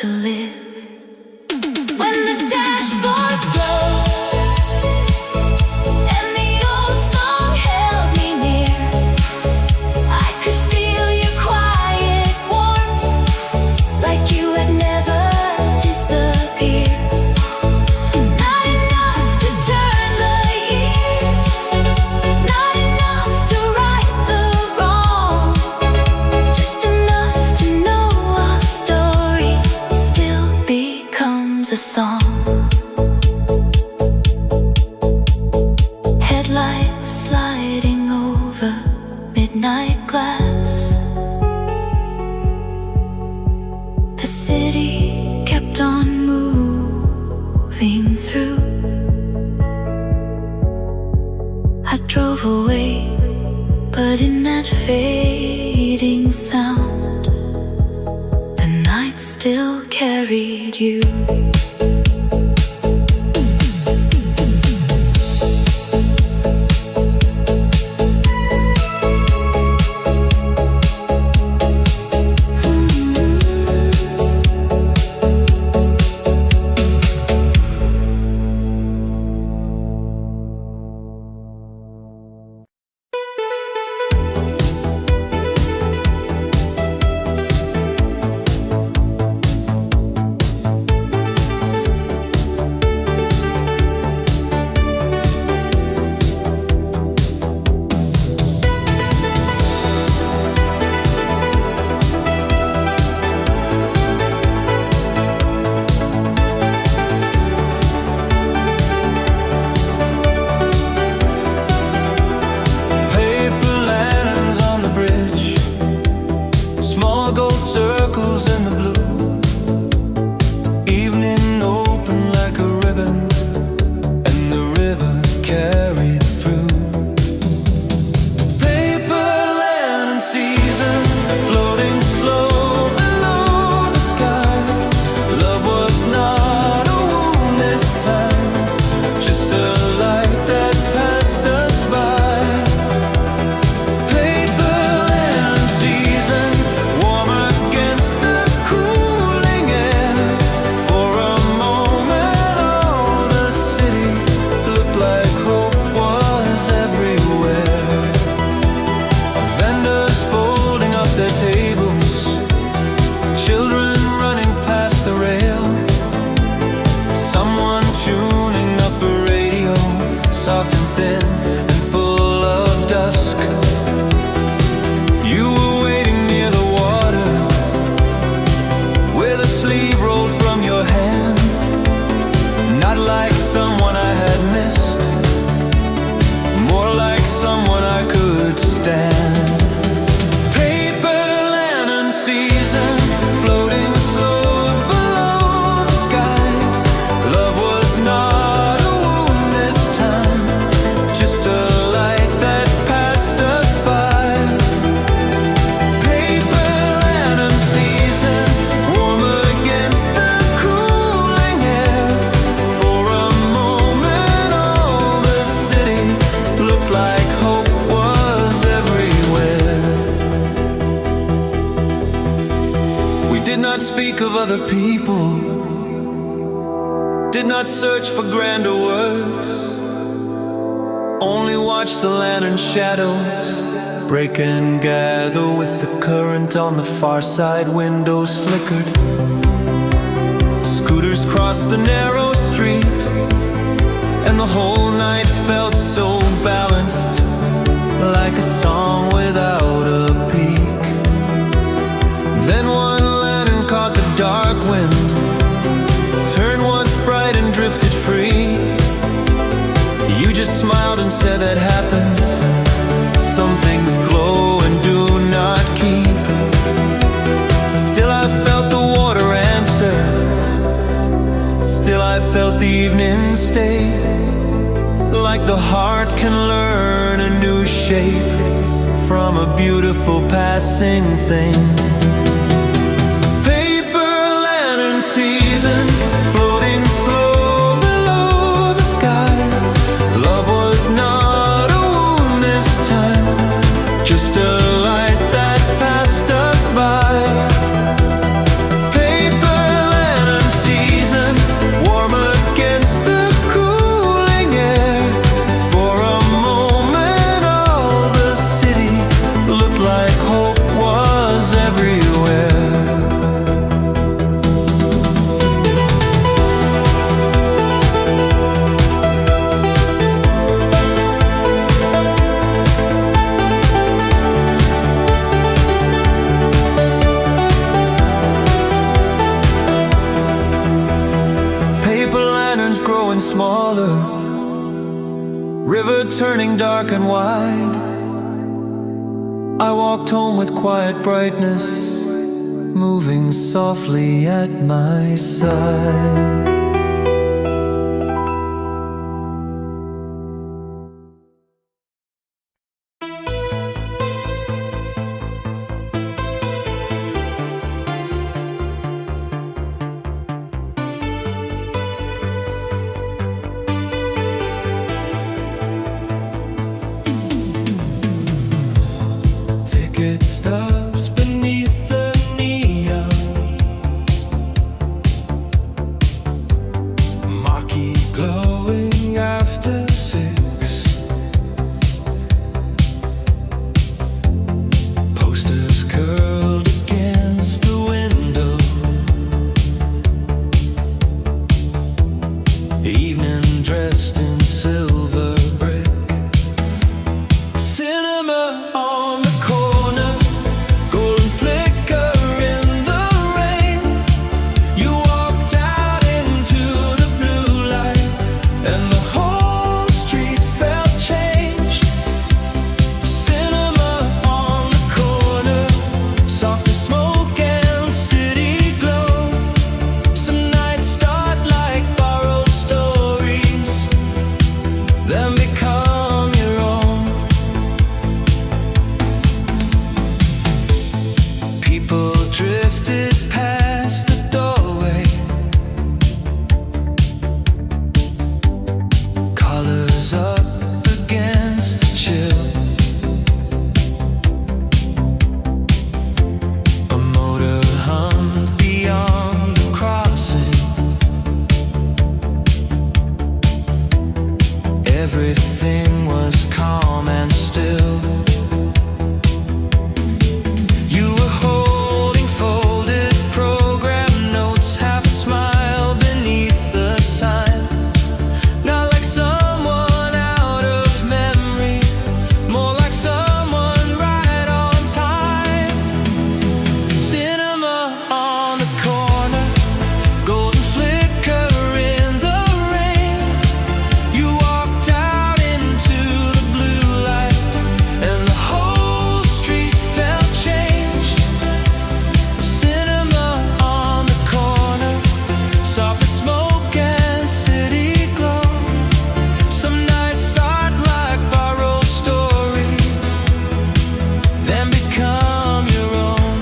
to live. When the dashboard glows and the old song held me near, I could feel your quiet warmth, like you had never disappeared. Not enough to turn the years, not enough to right the wrong, just enough to know our story still becomes a song. Headlights sliding over midnight glass. The city kept on moving through. I drove away, but in that fading sound, the night still carried you. Paper lanterns on the bridge, small gold circles in the blue. Evening open like a ribbon, and the river carried through. Paper lantern season, floating slow below the sky. Love was not a wound this time, just a light that passed us by. Paper lantern season, warm against the cooling air. For a moment, all the city looked like hope was everywhere. Vendors folding up their tables, children running past the rail. Someone tuning up a radio, soft and thin and full of dusk. You were waiting near the water, with a sleeve rolled from your hand. Not like someone I had missed, more like someone I could stand. Paper lantern season, floating slow below the sky. Love was not a wound this time, just a light that passed us by. Paper lantern season, warm against the cooling air. For a moment, all the city looked like hope was everywhere. We did not speak of other people, did not search for grander words, only watched the lantern shadows break and gather with the current on the far side. Windows flickered, scooters crossed the narrow street, and the whole night felt so balanced, like a song without a peak. Then one lantern caught the dark wind, turned once bright and drifted free. You just smiled and said that happens. Some things glow and do not keep. Still I felt the water answer, still I felt the evening stay. Like the heart can learn a new shape from a beautiful passing thing. Paper lantern season, floating slow below the sky. Love was not a wound this time, just a light that passed us by. Paper smaller, river turning dark and wide. I walked home with quiet brightness, moving softly at my side. Ticket stubs beneath the neon, marquee glowing after 6. Posters curled against the window, evening dressed in silver brick. Cinema on the corner, golden flicker in the rain. You walked out into the blue light, and the whole street felt changed. Cinema on the corner, soft as smoke and city glow. Some nights start like borrowed stories, then become your own. People drifted past the doorway, collars up against the chill. A motor hummed beyond the crossing. Everything was calm and still. You were holding folded program notes, half a smile beneath the sign. Not like someone out of memory, more like someone right on time. Cinema on the corner, golden flicker in the rain. You walked out into the blue light, and the whole street felt changed. Cinema on the corner, soft as smoke and city glow. Some nights start like borrowed stories, then become your own.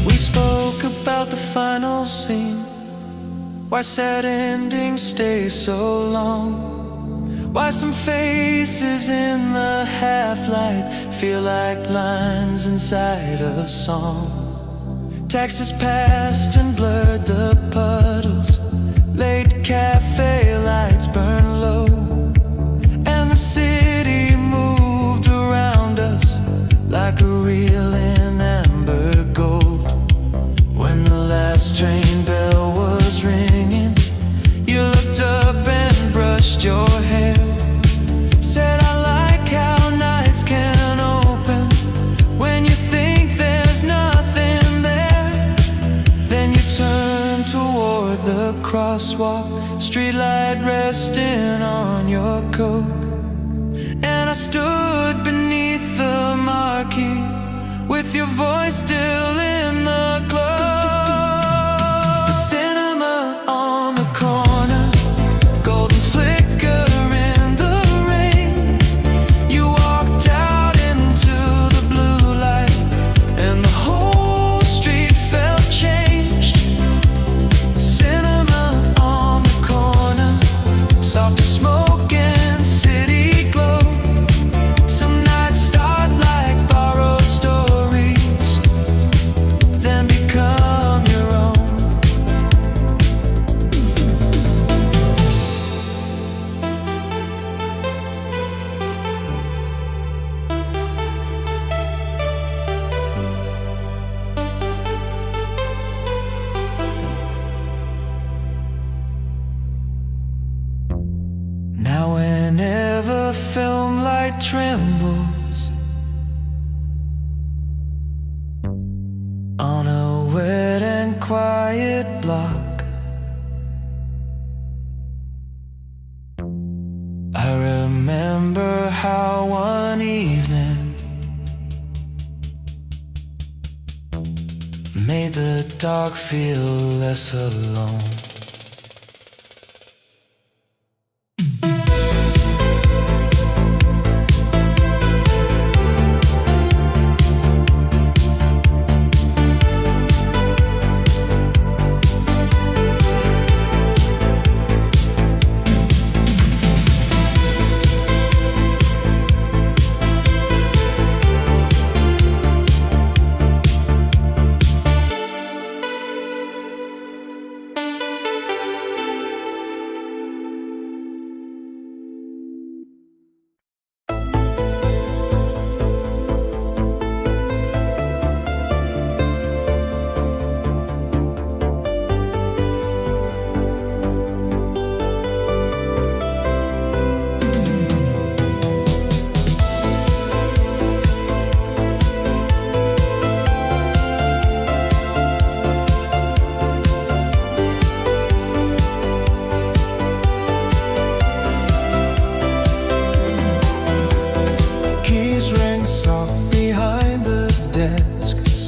We spoke about the final scene, why sad endings stay so long, why some faces in the half-light feel like lines inside a song. Taxis passed and blurred the puddles, late cafe lights burn low, and the city moved around us like a reel in amber gold. When the last train bell was ringing, you looked up and brushed your hair. Said, I like how nights can open when you think there's nothing there. Then you turned toward the crosswalk, streetlight resting on your coat. And I stood beneath the marquee, with your voice still in the glow. Cinema on the corner, golden flicker in the rain. You walked out into the blue light, and the whole street felt changed. Cinema on the corner, soft as smoke and city glow. Some nights start like borrowed stories, trembles on a wet and quiet block. I remember how one evening made the dark feel less alone.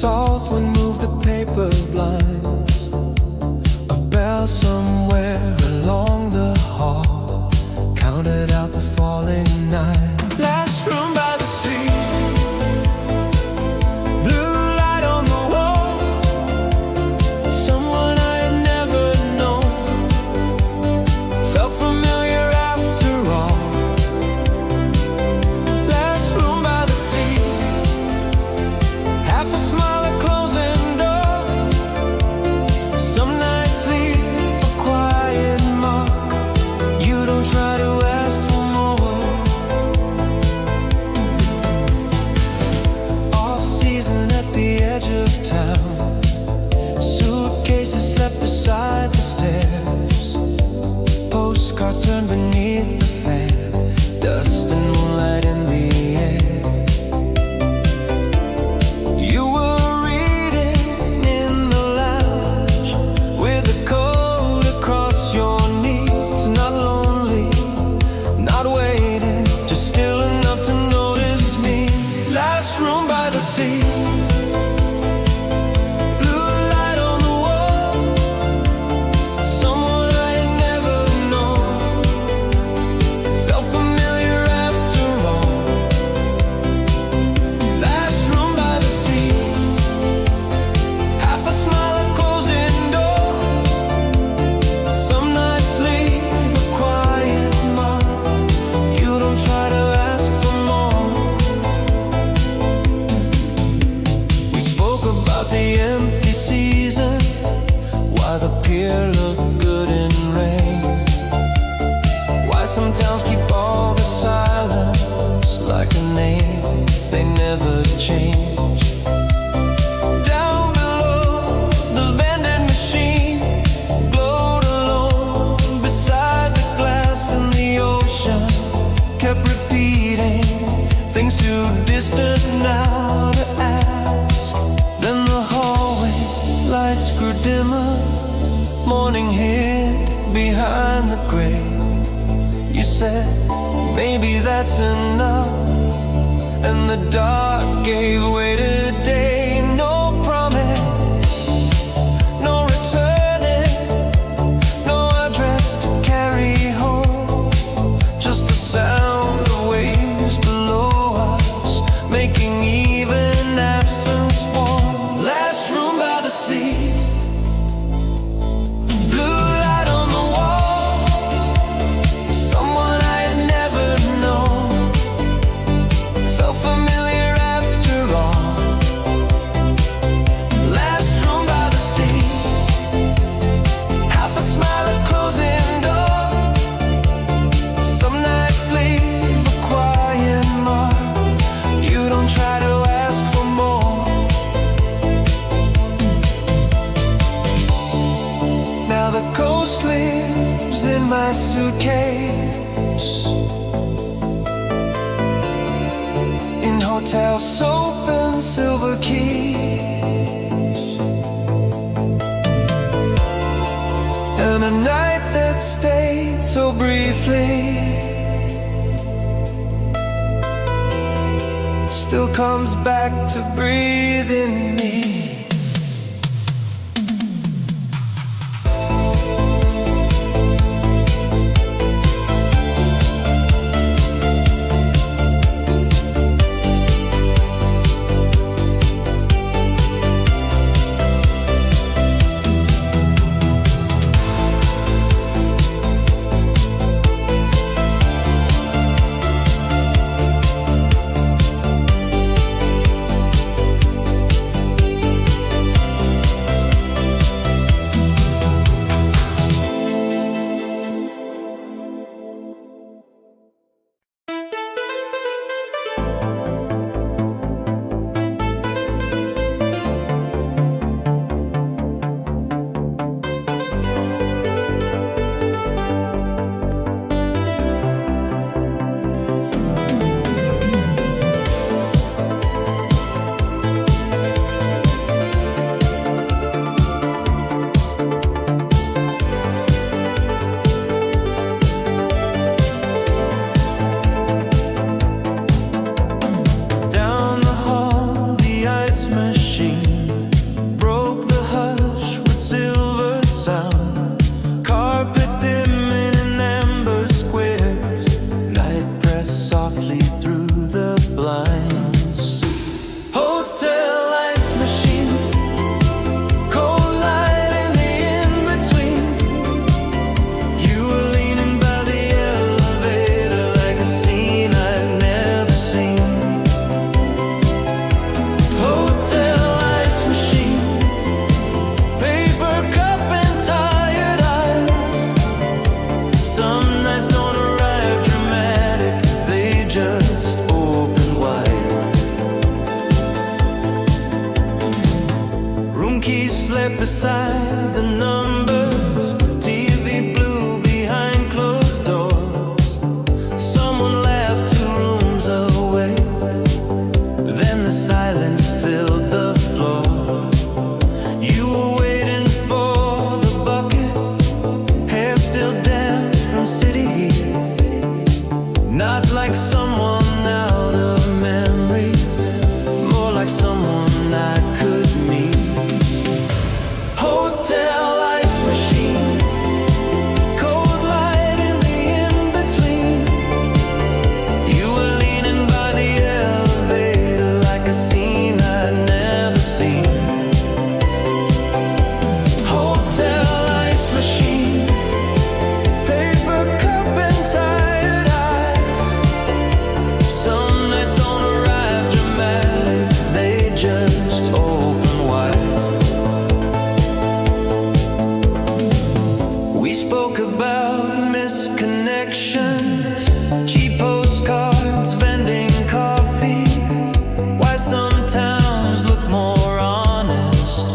Salt would move the paper blinds. A bell somewhere along the hall counted out the falling night. Last room by the sea, blue light on the wall. Someone I had never known, felt familiar after all. Last room by the sea, half a smile. Beside the stairs, postcards turned beneath the fan, dust and moonlight in the air. You were reading in the lounge with a coat across your knees. Not lonely, not waiting, just still enough to notice me. Last room by the sea, look good in rain. Why some towns keep all the silence like a name they never change. Down below, the vending machine glowed alone beside the glass, and the ocean kept repeating things too distant now to ask. Then the hallway lights grew dimmer, morning hid behind the gray. You said, maybe that's enough, and the dark gave way to day. No promise, no returning, no address to carry home, just the sound of waves below us, making even absence warm. Last room by the sea, familiar after all. a night that stayed so briefly still comes back to breathe in me. Beside the numbers, TV blue behind closed doors. Someone laughed 2 rooms away. Then the silence filled the floor. You were waiting for the bucket, hair still damp from city heat. Not like someone out of memory, more like someone I could meet. Hotel ice machine, cold light in the in-between. You were leaning by the elevator like a scene I'd never seen. Hotel ice machine, paper cup and tired eyes. Some nights don't arrive dramatic, they just open wide. We spoke about misconnections, cheap postcards, vending coffee. Why some towns look more honest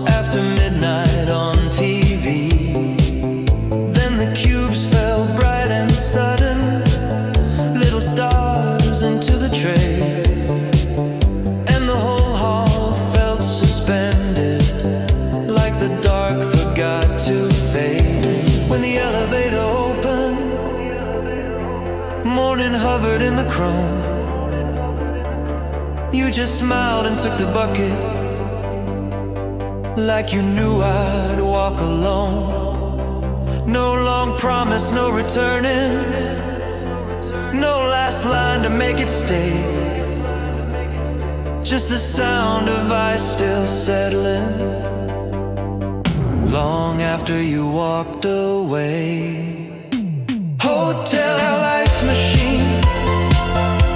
after midnight on TV. Then the cubes fell bright and sudden, little stars into the tray. And the whole hall felt suspended, like the dark forgot to fade. When the elevator opened, morning hovered in the chrome. You just smiled and took the bucket, like you knew I'd walk alone. No long promise, no returning, no last line to make it stay. Just the sound of ice still settling, long after you walked away. Hotel ice machine,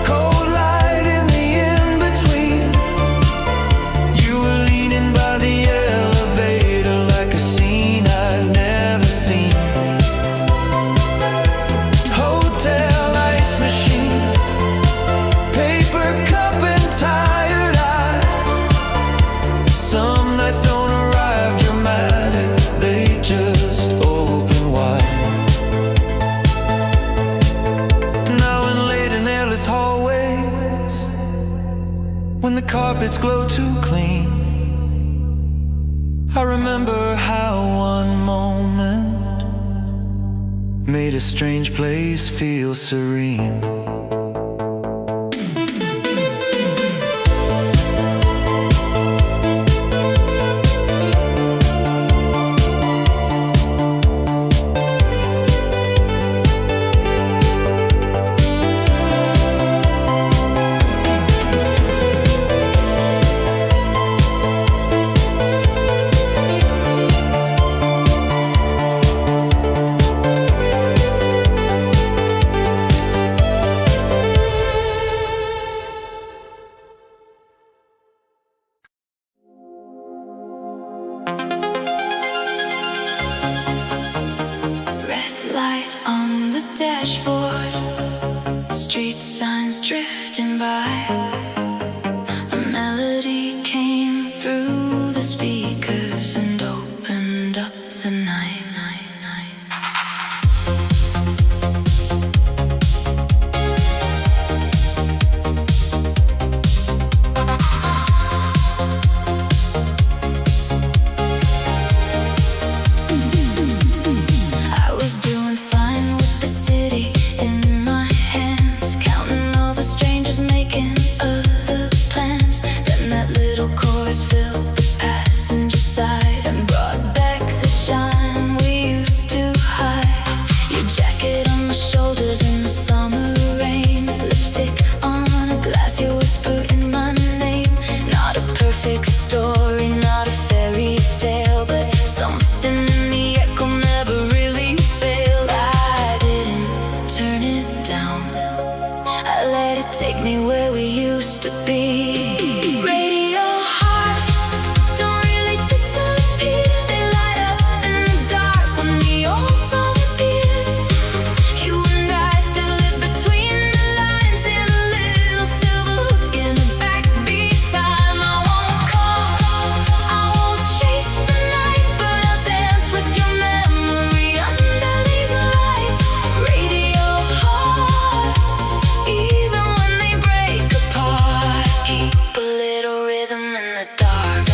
cold light in the in-between. You were leaning by the elevator like a scene I'd never seen. Hotel ice machine, paper cup and tired eyes. Some nights don't arrive dramatic, they just open wide. Now in late and airless hallways, when the carpets glow too clean, I remember how one moment made a strange place feel serene. Red light on the dashboard, street signs drifting by. A melody came through the speakers and opened up the night. I was doing fine with the city in my hands, counting all the strangers making other plans. Then that little chorus filled the passenger side and brought back the shine we used to hide. Your jacket on my shoulders in the summer rain, lipstick on a glass, your whisper in my name. Not a perfect story, not a fairy tale, but something in the echo never really failed. I didn't turn it down, I let it take me where we used to be. Radio hearts don't really disappear, they light up in the dark when the old song appears. You and I still live between the lines in a little silver hook in the backbeat time. I won't call, I won't chase the night, but I'll dance with your memory under these lights. Radio hearts, even when they break apart, keep a little rhythm in the dark.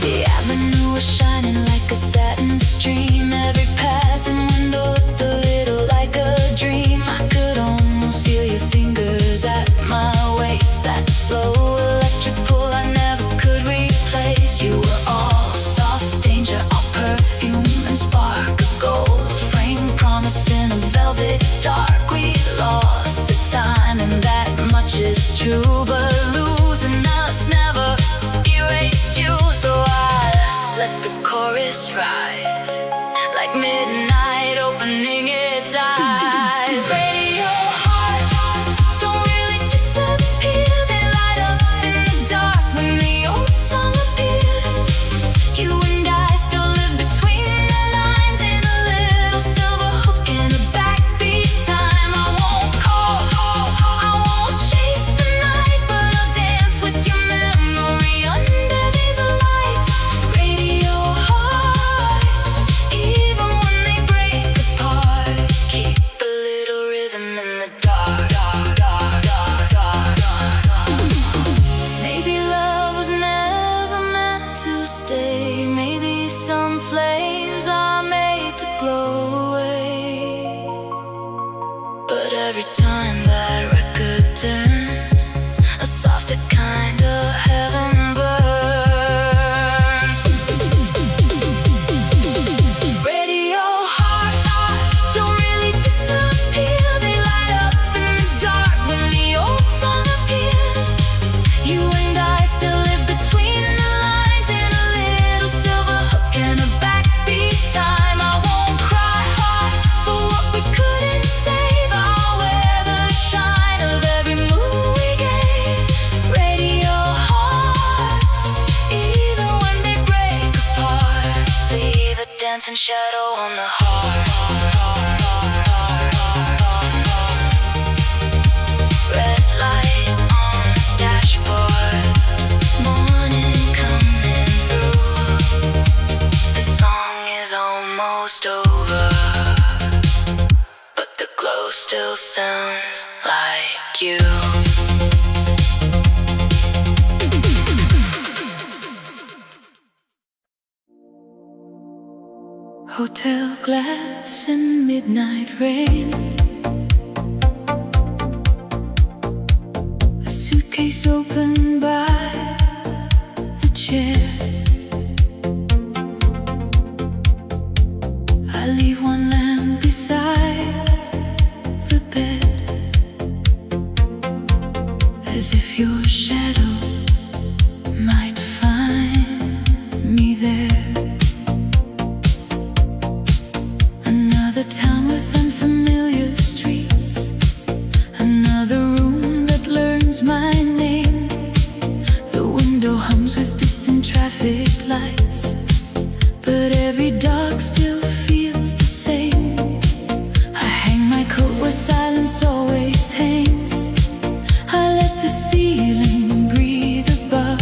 The avenue was shining like a satin stream, every passing window looked a little like a dream. I could almost feel your fingers at my waist, that slow electric pull I never could replace. You were all soft danger, all perfume and spark, a gold frame promise in a velvet dark. We lost the time and that much is true, but losing us never erased you. So I let the chorus rise like midnight opening its eyes. Radio hearts don't really disappear, they light up in the dark when the old song appears. You and I still live between the lines in a little silver hook in a backbeat time. I won't call, I won't chase the night, but I'll dance with your memory under these lights. Radio hearts, even when they break apart, keep a little rhythm in the dark. Maybe love was never meant to stay, maybe some flames are made to grow away. But every time that record turns, a softer kind of heaven burns. Radio hearts don't really disappear, they light up in the dark when the old song appears. You and I still live between the lines in a little silver hook and a backbeat time. I won't cry for what we couldn't save, I'll wear the shine of every move we gave. Radio hearts, even when they break apart, leave a dancing shadow on the heart. Red light on the dashboard, morning coming through. The song is almost over, but the glow still sounds like you. Hotel glass and midnight rain. A suitcase open by the chair. I leave one lamp beside the bed, as if your shadow might find me there. Another town with unfamiliar streets, another room that learns my name. The window hums with distant traffic lights, but every dark still feels the same. I hang my coat where silence always hangs. I let the ceiling breathe above,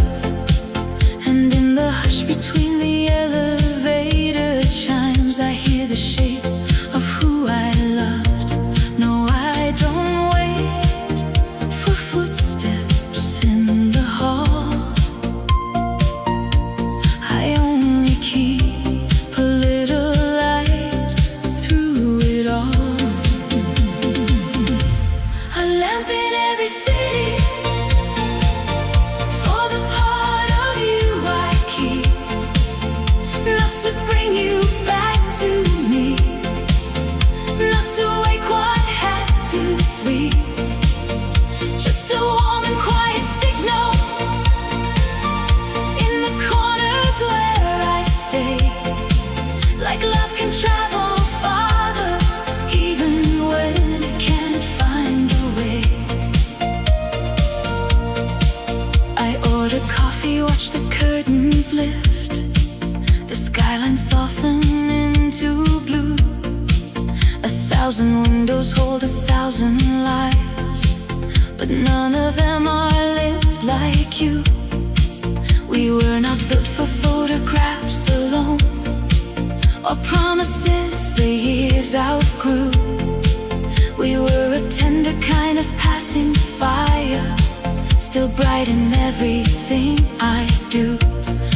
and in the hush between the elevator chimes, I hear the shape of who I loved. No, I don't wait for footsteps in the hall. I only keep a little light through it all. A lamp in every city for the part of you I keep, not to bring you back to me, not to wake what had to sleep. Just a warm and quiet signal in the corners where I stay. Like love can travel farther, even when it can't find a way. I order coffee, watch the curtains lift, the skyline soften into blue. 1,000 windows hold 1,000 lives, but none of them are lived like you. We were not built for photographs alone, or promises the years outgrew. We were a tender kind of passing fire, still bright in everything I do.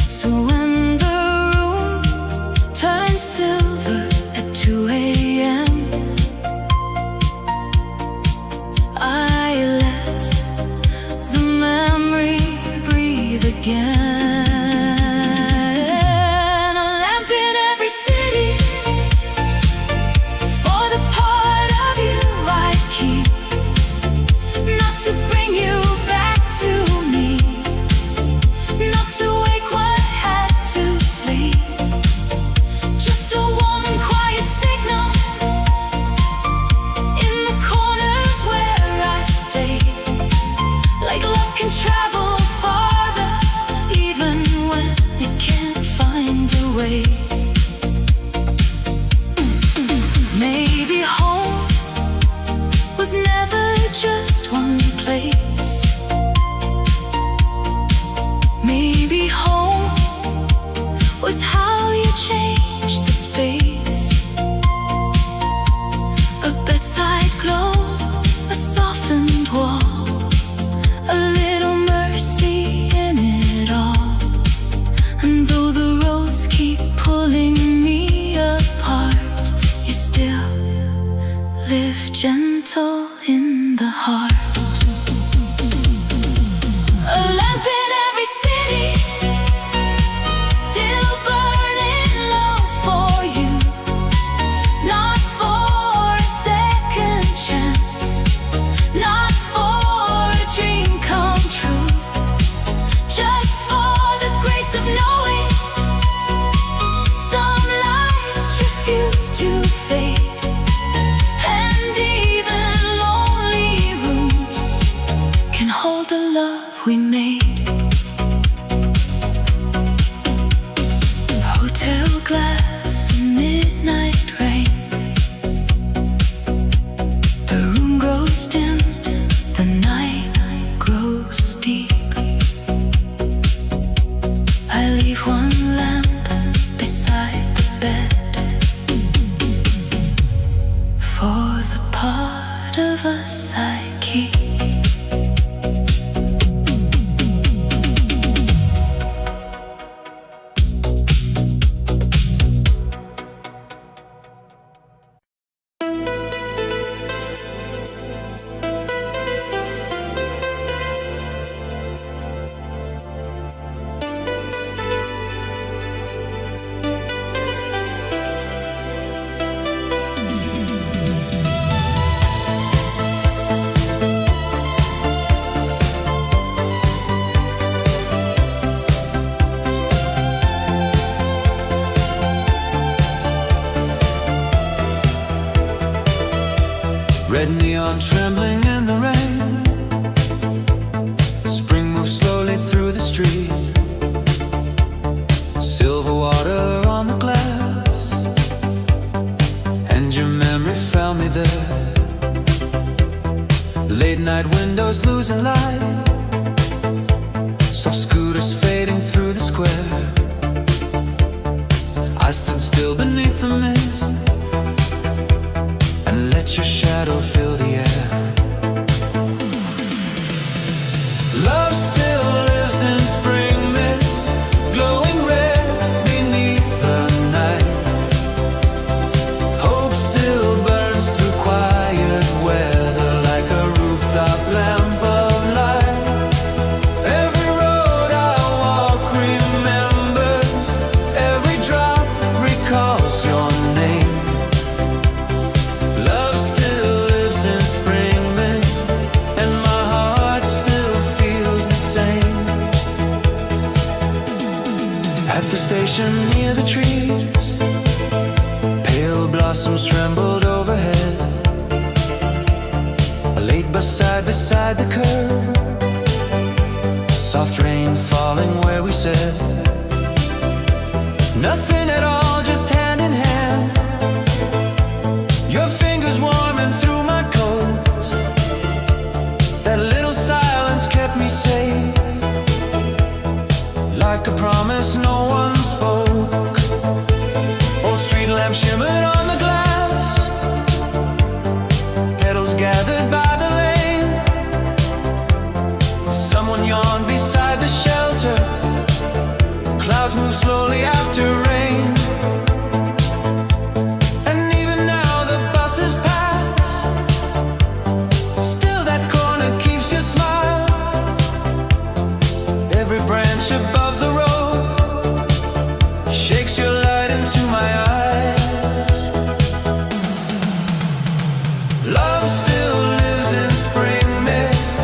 So when the room turns silver at 2 a.m., I let the memory breathe again. A lamp in every city for the part of you I keep, not to bring you back to me, not to wake what had to sleep. Just a warm and quiet signal in the corners where I stay. Like love can travel farther, even when it can't find a way. Maybe home was never just one place. Maybe home was how you changed the space. A bedside glow, a softened wall, a little mercy in it all. And though the roads keep pulling me apart, you still live gentle in the heart. A lamp in every city, still burning low for you. neon trembling in the rain. Spring moves slowly through the street. Silver water on the glass, and your memory found me there. Late night windows losing light, soft scooters fading through the square. I stood still beneath the mist and let your shadow fill the air. Love still lives in spring mist, glowing red beneath the night. Hope still burns through quiet weather like a rooftop lamp of light. Every road I walk remembers, every drop recalls your name. Love still lives in spring mist, and my heart still feels the same. At the station near the trees, pale blossoms trembled overhead. I laid beside the curb, soft rain falling where we said nothing at all, just hand in hand. Your fingers warming through my coat, that little silence kept me safe, like a promise no one spoke. Old street lamp shimmered on the glass, petals gathered by the lane. Someone yawned beside the shelter, clouds move slowly after rain. And even now the buses pass, still that corner keeps your smile. Every branch above the road shakes your light into my eyes. Love still lives in spring mist,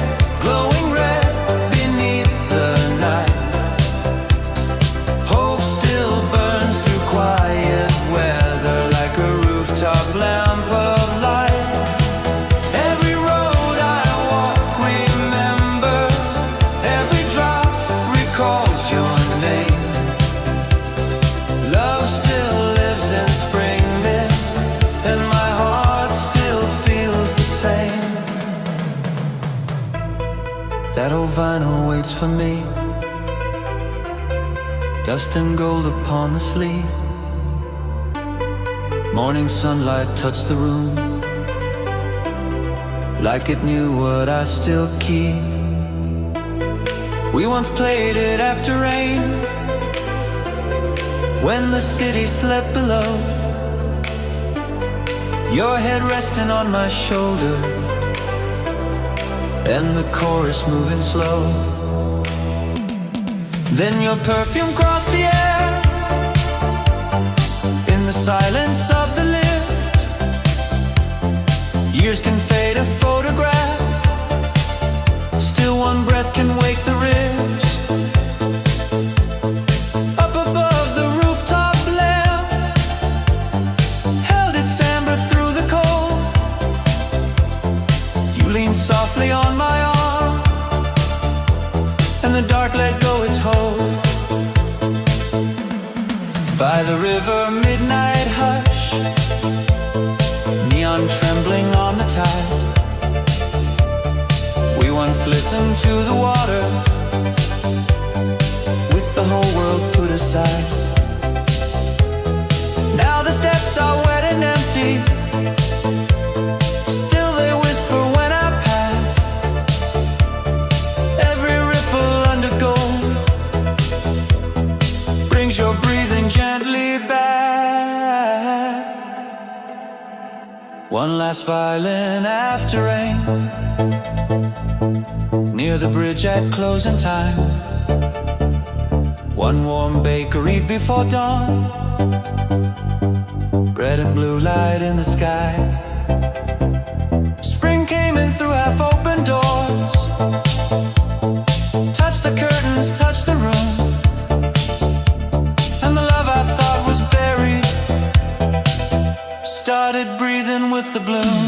glowing red beneath the night. Hope still burns through quiet weather like a rooftop lamp of light. Every road I walk remembers, every drop recalls your name. Love still lives in spring mist, and my heart still feels the same. That old vinyl waits for me, dust and gold upon the sleeve. Morning sunlight touched the room, like it knew what I still keep. We once played it after rain, when the city slept below. Your head resting on my shoulder, and the chorus moving slow. Then your perfume crossed the air, in the silence of the lift. Years can fade a photograph, still one breath can wake the ribs. Up above the rooftop lamp held its amber through the cold. You leaned softly on my arm, and the dark let go its hold. By the river, midnight hush, neon trembling on the tide. We once listened to the water, with the whole world put aside. Now the steps are wet and empty, still they whisper when I pass. Every ripple under gold brings your breathing gently back. One last violin after rain, near the bridge at closing time. One warm bakery before dawn, red and blue light in the sky. Spring came in through half-open doors, touched the curtains, touched the room, and the love I thought was buried started breathing with the bloom.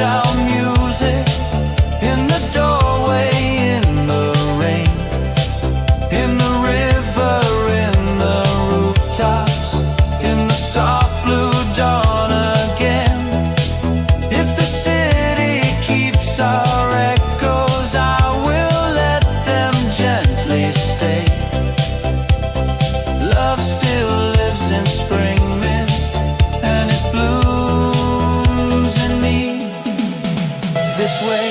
child music in the doorway, in the rain, in the river, in the rooftops, in the soft blue dawn again. If the city keeps our echoes, I will let them gently stay. Love still lives in spring mist, and it blooms in me this way.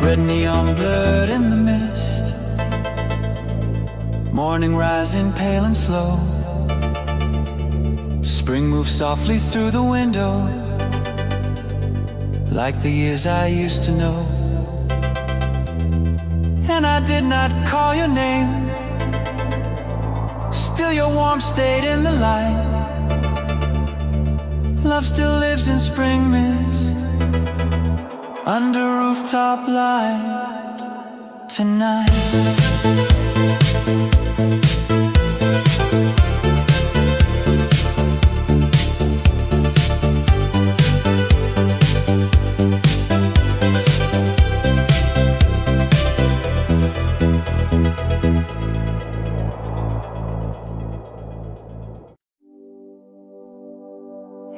Red neon blurred in the mist, morning rising pale and slow. Spring moves softly through the window, like the years I used to know. And I did not call your name, still your warmth stayed in the light. Love still lives in spring mist, under rooftop light tonight.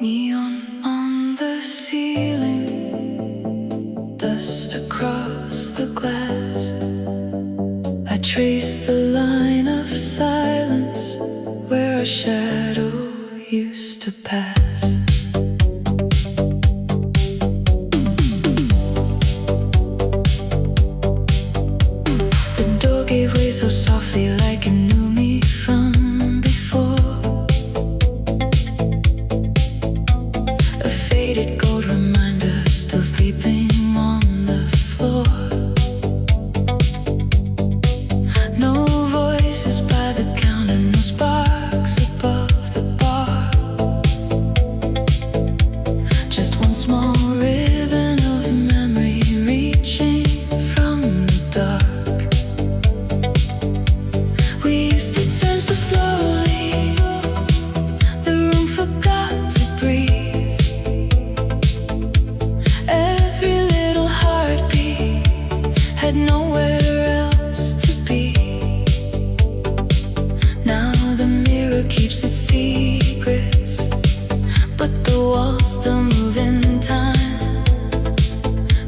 Neon on the ceiling, dust across the glass. I trace the line of silence where a shadow used to pass. The door gave way so softly, like it knew me from before. A faded gold reminder, still sleeping on the floor. No voices by the counter, no sparks above the bar. Just one small ribbon of memory reaching from the dark. We used to turn so slowly, the room forgot to breathe. Every little heartbeat had nowhere else to be. Now the mirror keeps its secrets, but the walls still move in time,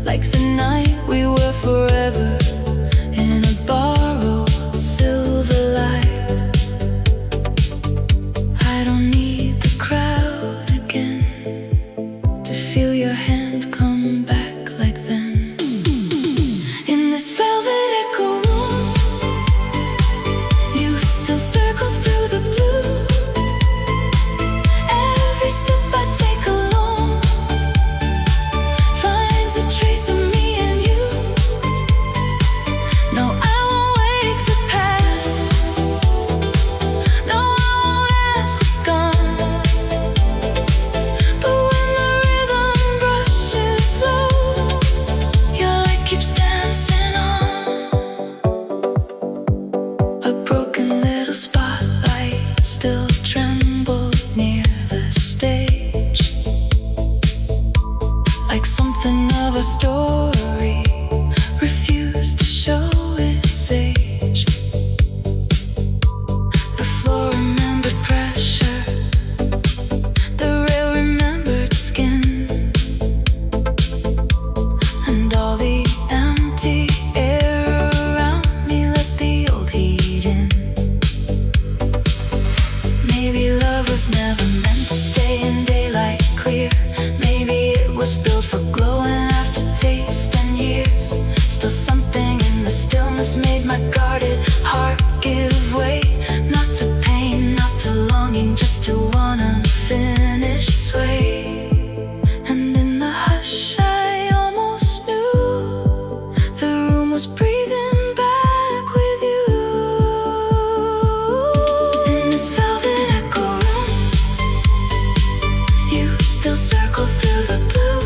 like the night we were forever in a borrowed silver light. I don't need the crowd again to feel your hand come back like then. In this velvet echo room, you still circle through the blue. Every step I take alone finds a trace of me and you. No, I won't wake the past. No, I won't ask what's gone. But when the rhythm brushes low, your light keeps dancing on. A broken little spotlight still trembled near the stage, like something of a story refused to show its age. The floor remembered pressure, the rail remembered skin, and all the empty air around me let the old heat in. Maybe love was never meant to stay in daylight clear. Maybe it was built for glowing aftertaste and years. Still something in the stillness made my guarded heart give way. Not to pain, not to longing, just to one unfinished sway. And in the hush I almost knew the room was breathing back with you. In this velvet echo room, you still circle through the blue.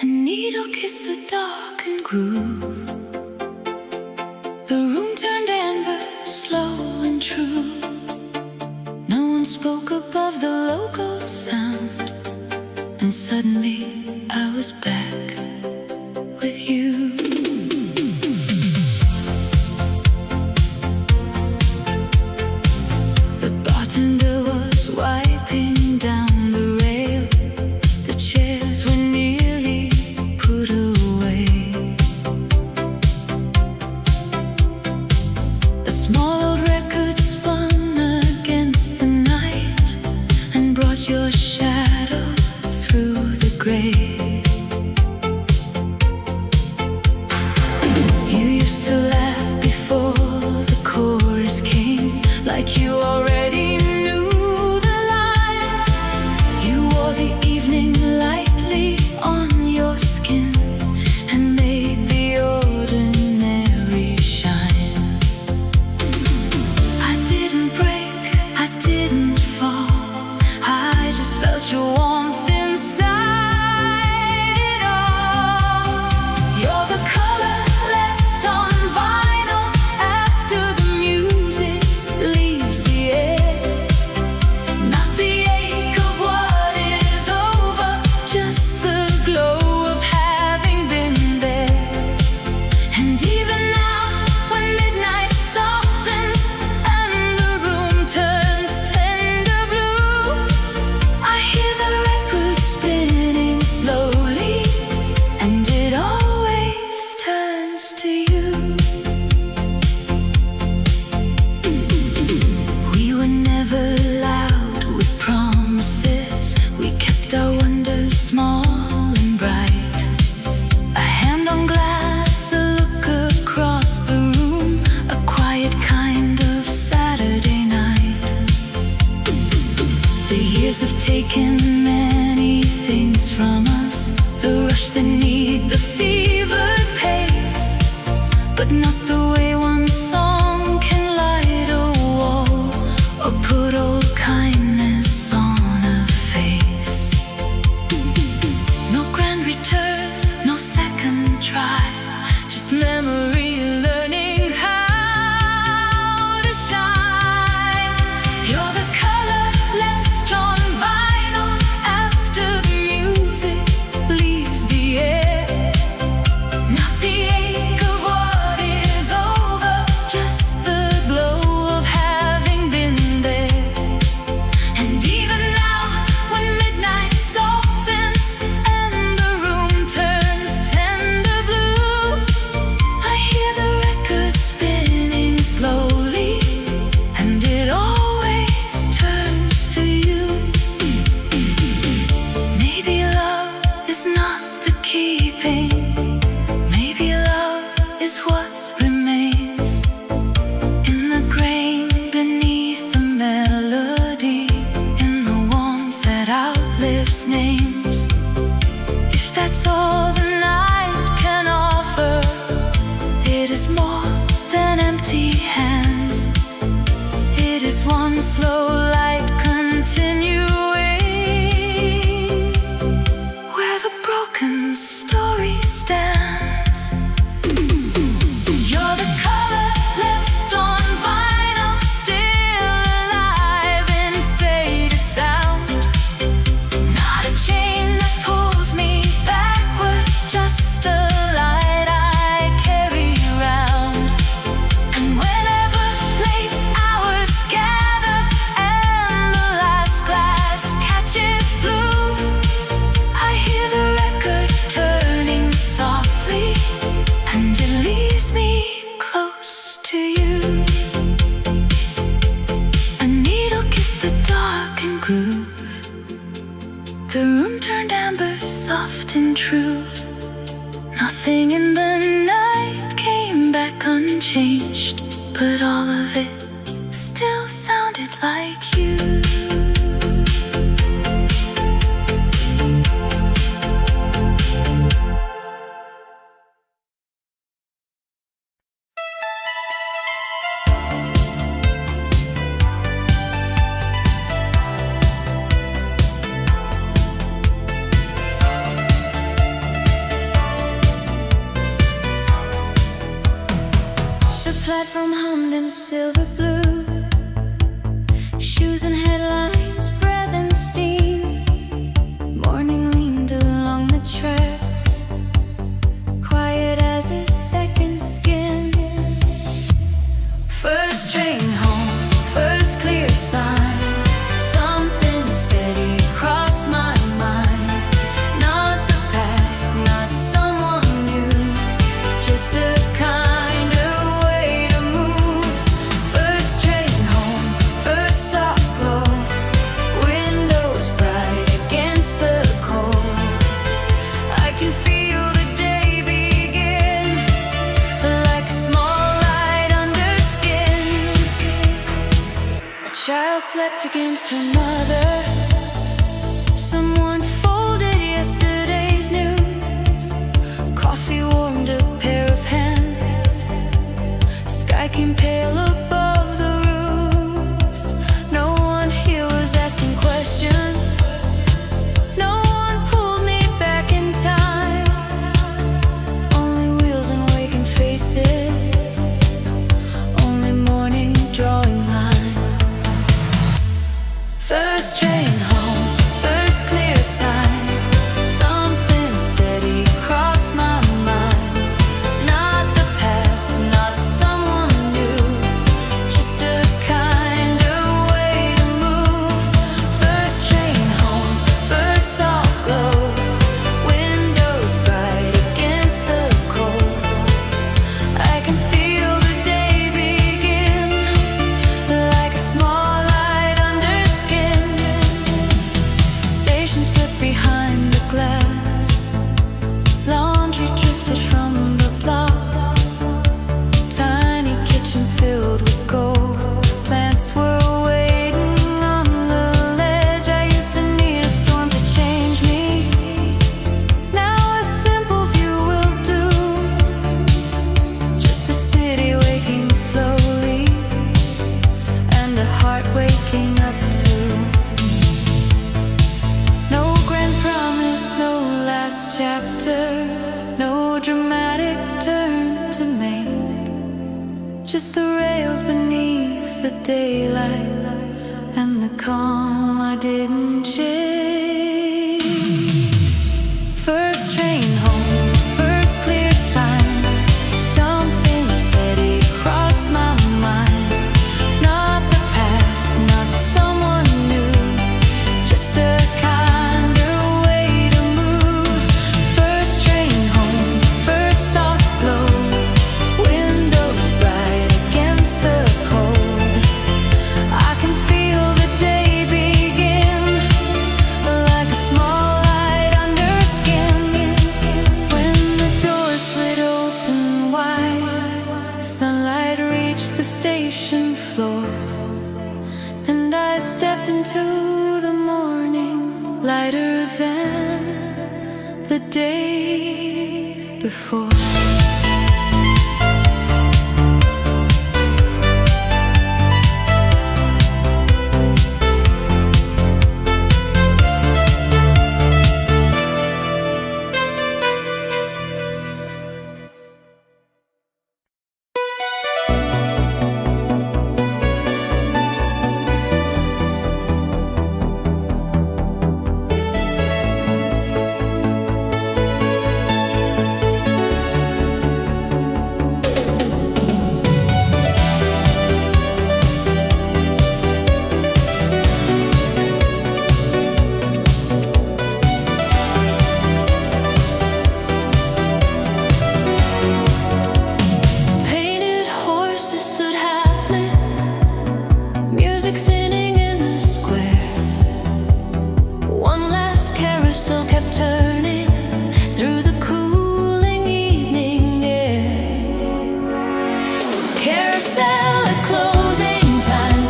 A needle kissed the darkened groove. The room turned amber, slow and true. No one spoke above the local sound, and suddenly I was back with you. The bartender was wiping down the rail. The chairs were nearly put away. A small old record spun against the night and brought your shadow through the gray. You used to laugh before the chorus came, like you already knew the line. You wore the evening lightly on your skin and made the ordinary shine. I didn't break, I didn't fall, I just felt your warmth inside it all. You're the color left on vinyl after the music leaves the air. Not the ache of what is over, just the glow of having been there. And even now, when midnight softens and the room turns tender blue, I hear the record spinning slowly, and it always turns to you. We were never loud with promises. We kept our wonders small and bright. A hand on glass, a look across the room, a quiet kind of Saturday night. The years have taken many things from us, the rush, the need, the fevered pace, but not the way one song can light a wall or put old kindness on a face. No grand return, no second try, just memory learning how to shine. You're the color left on vinyl after the music leaves the air. Not the ache of what is over, just the glow of having been there. And even now, when midnight softens and the room turns tender blue, I hear the record spinning slowly, and it always turns to you. Maybe love is not the keeping, maybe love is what remains in the grain beneath the melody, in the warmth that outlives names. If that's all the night can offer, it is more than empty hands. It is one slow light continuing, where the broken story stands. You're the color left on vinyl, still alive in faded sound. Not a chain that pulls me backward, just a light I carry around. And whenever late hours gather and the last glass catches blue, I hear the record turning softly, and it leaves me close to you. A needle kissed the darkened groove. The room turned amber, soft and true. Nothing in the night came back unchanged, but all of it still sounded like you. hat from Hamden, silver blue. Shoes and headlines, breath and steam. Morning leaned along the tracks, quiet as a second skin. First train home, first clear sign. Something steady crossed my mind. Not the past, not someone new, just a kind of way to move. First train home, first soft glow. Windows bright against the cold. I can feel the day begin, like a small light under skin. A child slept against her mother. Someone folded yesterday's news. Coffee warmed a pair of hands. Sky came pale above the roofs. No one here was asking questions. No one pulled me back in time. Only wheels and waking faces. Only morning drawing lines. First train home, first clear sign. Something steady crossed my mind. Not the past, not someone new, just a kind of way to move. First train home, first soft glow. Windows bright against the cold. I can feel the day begin, like a small light under skin. Station slipped behind the glass. Laundry drifted from the blocks. Tiny kitchens filled with gold. Plants were waiting on the ledge. I used to need a storm to change me. Now a simple view will do. Just a city waking slowly, and a heart waking up too. No grand promise, no last chapter, no dramatic turn to make. Just the rails beneath the daylight, and the calm I didn't chase. First train home, first clear sign. Something steady crossed my mind. Not the past, not someone new, just a kind of way to move. First train home, first soft glow. Windows bright against the cold. I can feel the day begin, like a small light under skin. When the door slid open wide, sunlight reached the station floor, and I stepped into the morning, lighter than the day before. Painted horses stood half lit, music thinning in the square. One last carousel kept turning through the cooling evening air. Carousel at closing time,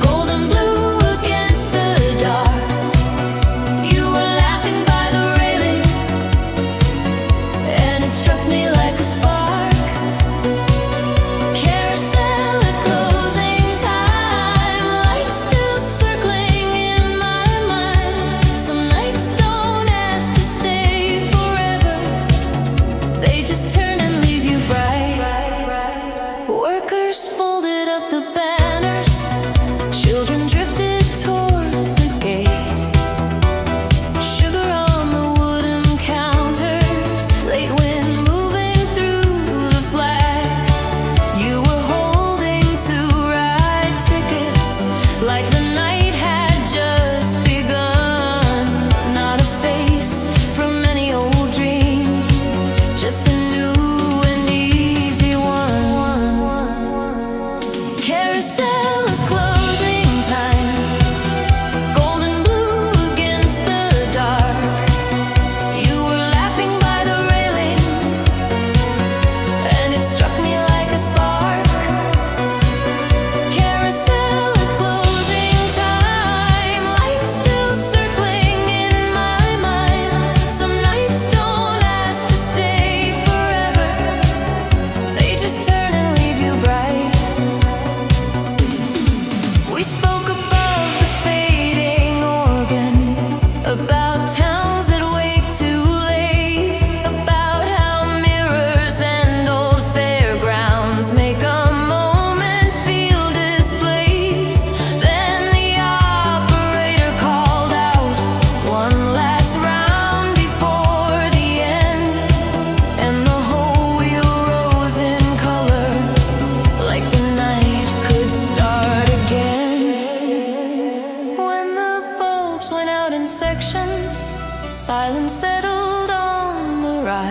golden blue against the dark. You were laughing by the railing, and it struck me like a spark. Carousel at closing time, lights still circling in my mind. Some nights don't ask to stay forever, they just turn and leave you bright.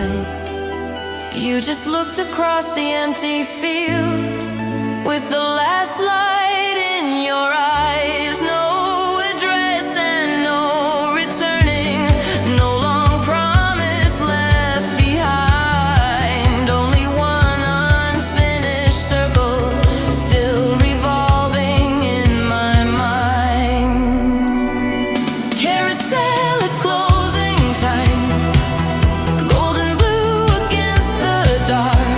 light. You just looked across the empty field with the last light in your eyes. No address and no returning, no long promise left behind. Only one unfinished circle still revolving in my mind. Carousel at closing time, golden blue against the dark.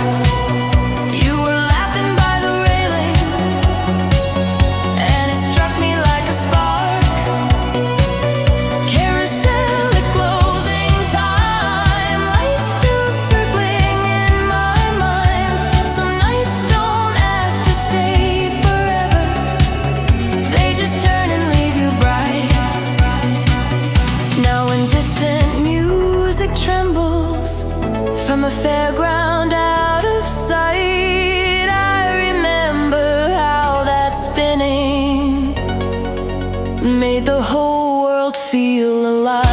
You were laughing by the railing, and it struck me like a spark. Carousel at closing time, lights still circling in my mind. Some nights don't ask to stay forever, they just turn and leave you bright. Now when distant music trembles from a fairground out of sight, I remember how that spinning made the whole world feel alive.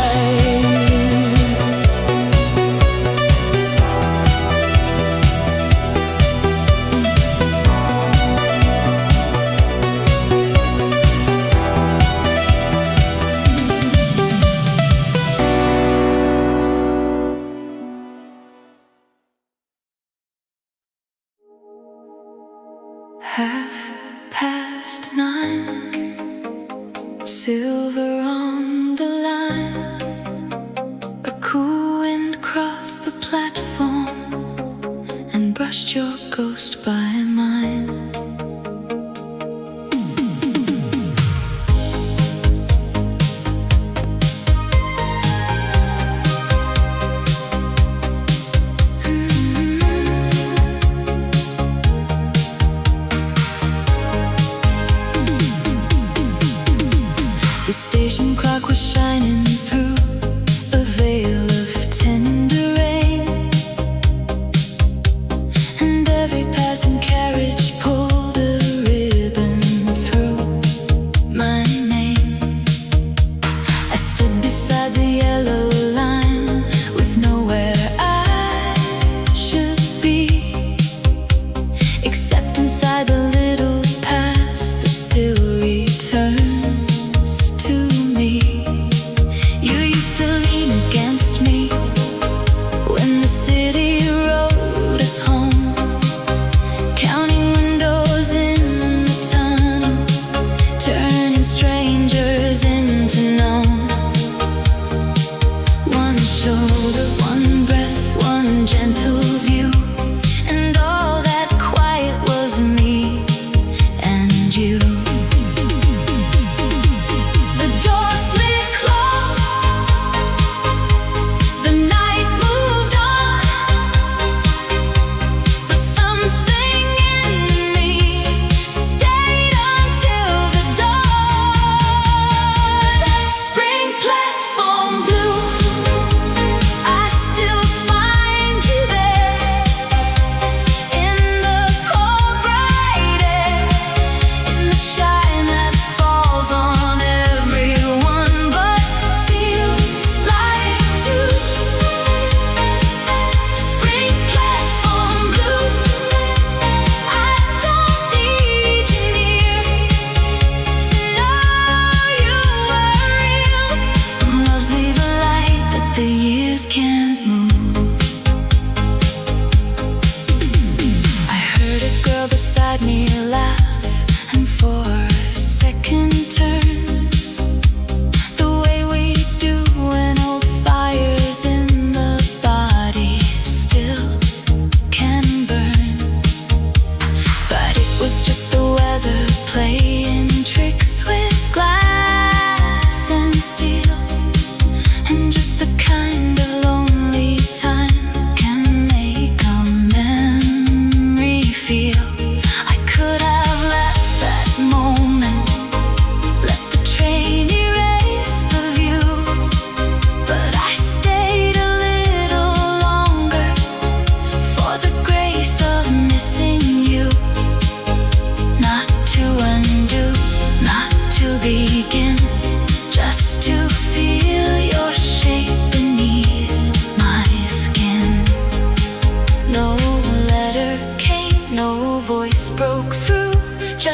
Half-past 9, silver on the line. A cool wind crossed the platform and brushed your ghost by mine. The station clock was shining through a veil of tender rain, and every passing cab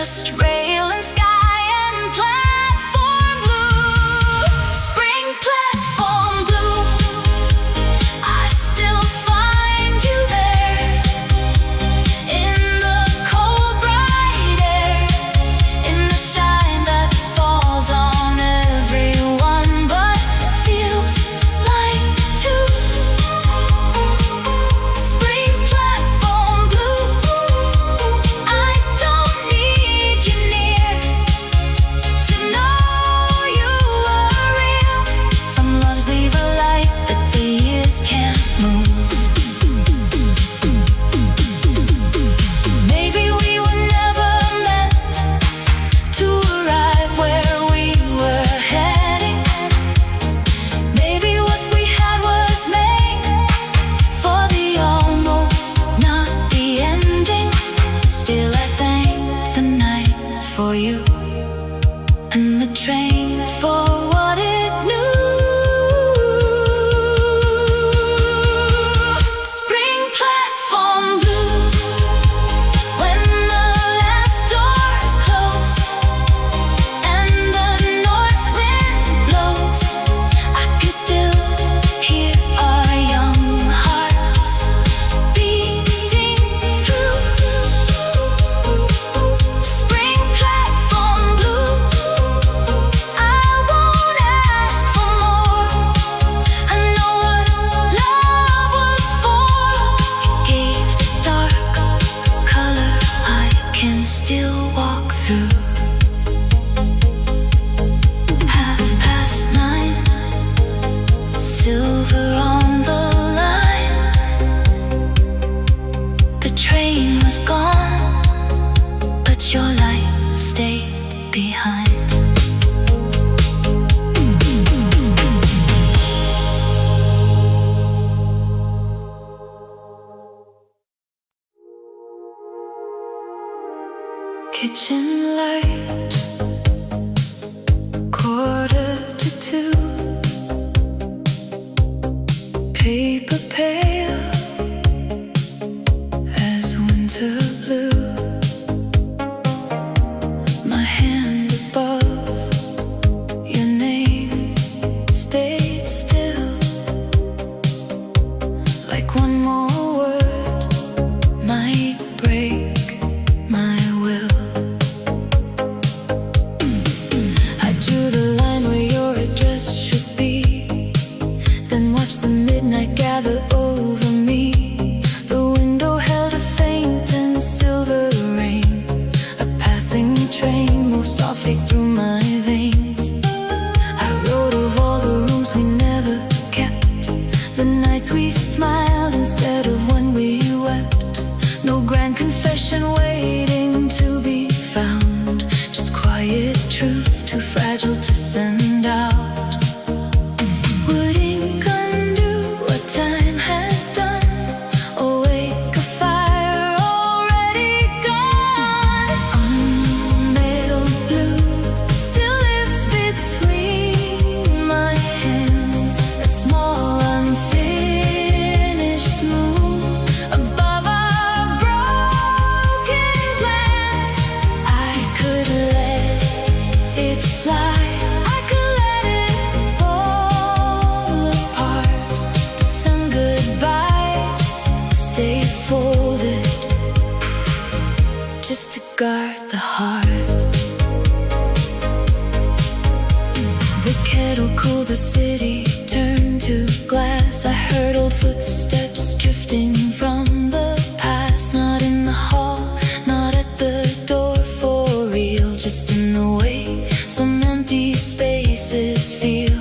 just rail and sky and platform blue. Spring platform blue. I still find you there in the cold bright air, in the shine that falls on everyone but feels like two. Spring platform blue. I don't need you near to know you are real. Some loves leave a light that the years can't move. Maybe we were never meant to arrive where we were heading. Maybe what we had was made for the almost, not the ending. Still I thank the night for you and the train for what it knew. Spring platform blue. When the last doors close and the north wind blows, I can still hear our young hearts beating through. Spring platform blue. I won't ask for more. I know what love was for. It gave the dark color I can still walk through. 9:30, silver on the line. The train was gone, but your light stayed behind. Kitchen light, 1:45. Paper pale as winter blue. My hand above your name stayed still, like one more word might break my will. I drew the line where your address should be, then watched the midnight gather over me. The window held a faint and silver rain. A passing train moved softly through my veins. I wrote of all the rooms we never kept, the nights we smiled instead of when we wept. No grand confession waiting to be found, just quiet truth too fragile to send out. Would ink undo what time has done? Awake a fire already gone. Unmailed blue still lives between my hands. A small unfinished moon above our broken plans. I could let it fly, I could let it fall apart. But some goodbyes stay folded, just to guard the heart. The kettle cooled, the city turned to glass. I heard old footsteps drifting from the past. Not in the hall, not at the door for real, just in the way some empty spaces feel.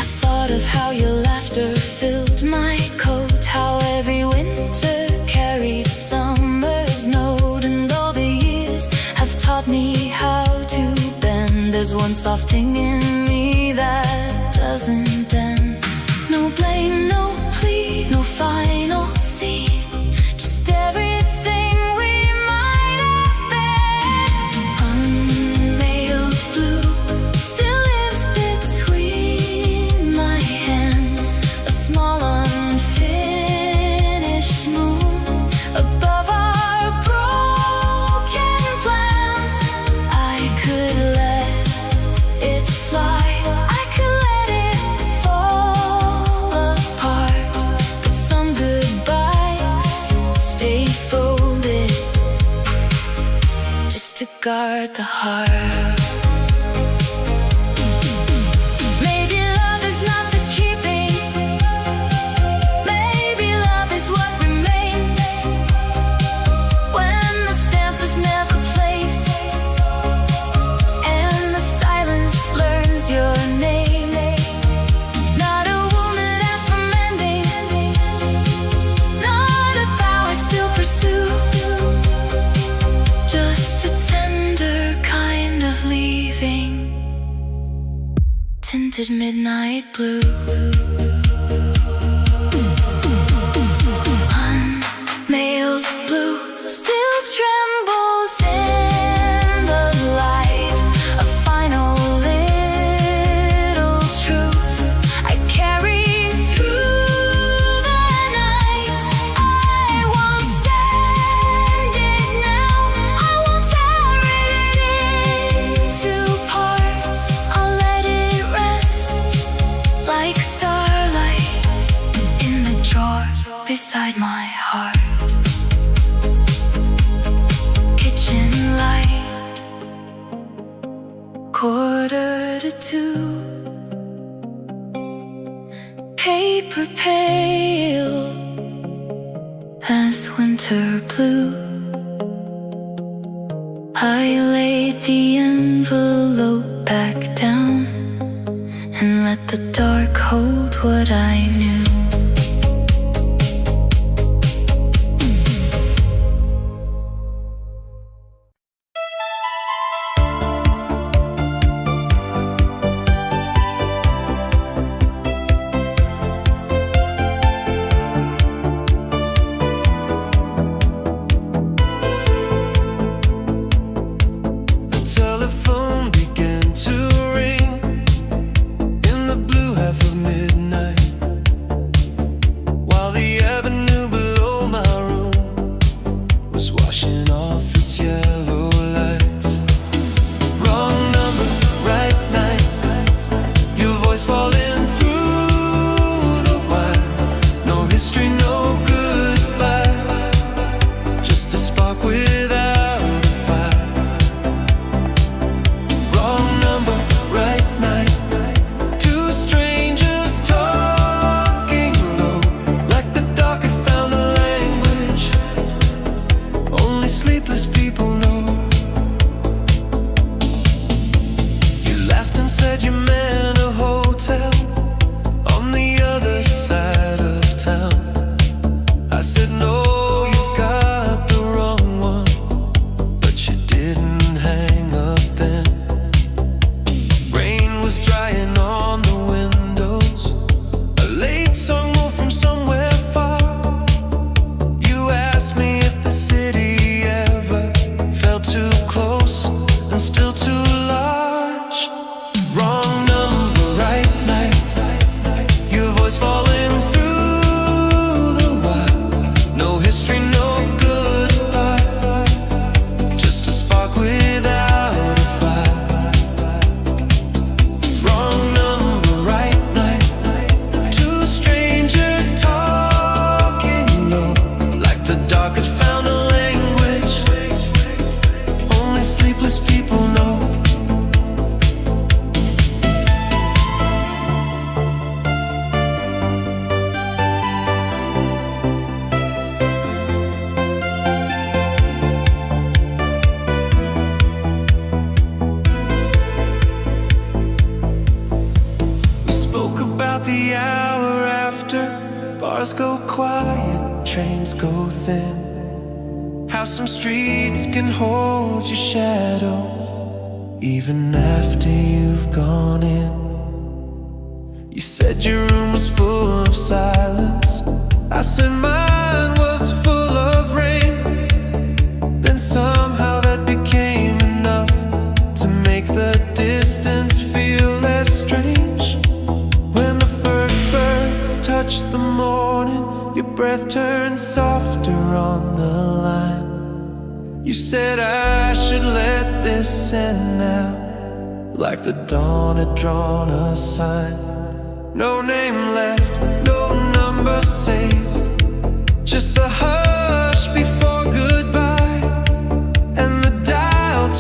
I thought of how your laughter filled my coat, how every winter carried summer's note. And though the years have taught me how to bend, there's one soft thing in me that doesn't end. No blame, no plea, no final scene, just everything we might have been. Unmailed blue still lives between my hands. A small unfinished moon above our broken plans. to guard the heart. Maybe love is not the keeping. Maybe love is what remains when the stamp is never placed and the silence learns your name. Not a wound that asks for mending, not a vow I still pursue, just a tender kind of leaving, tinted midnight blue. Unmailed blue still trembles in the light. A final little truth I carry through the night. I won't send it now, I won't tear it into parts. I'll let it rest like starlight in the drawer beside my heart. Kitchen light, 1:45. Paper pale as winter blue. I laid the envelope back down and let the dark hold what I knew. Telephone began to ring in the blue half of midnight, while the avenue below my room was washing off its yellow lights. Wrong number, right night, your voice falling through the wire. No history, no goodbye, just a spark without a fire. Wrong number, right night, two strangers talking low, like the dark had found a language only sleepless people know. You laughed and said you meant a hotel on the other side of town. I said no, you've got the wrong one, but you didn't hang up then. Rain was drying on the windows, a late song moved from somewhere far. You asked me if the city ever felt too close and still too large. Wrong number, right night, your voice falling through the wire. No history, no goodbye, just a spark without a fire. Wrong number, right night, two strangers talking low, like the dark had found a language only sleepless people know. We spoke about the hour after, bars go quiet, trains go thin, how some streets can hold your shadow even after you've gone in. You said your room was full of silence, I said mine was full of rain. Then somehow that became enough to make the distance feel less strange. When the first birds touched the morning, your breath turned softer on the line. You said I should let this end now, like the dawn had drawn a sign. No name left, no number saved, just the hush before goodbye, and the dial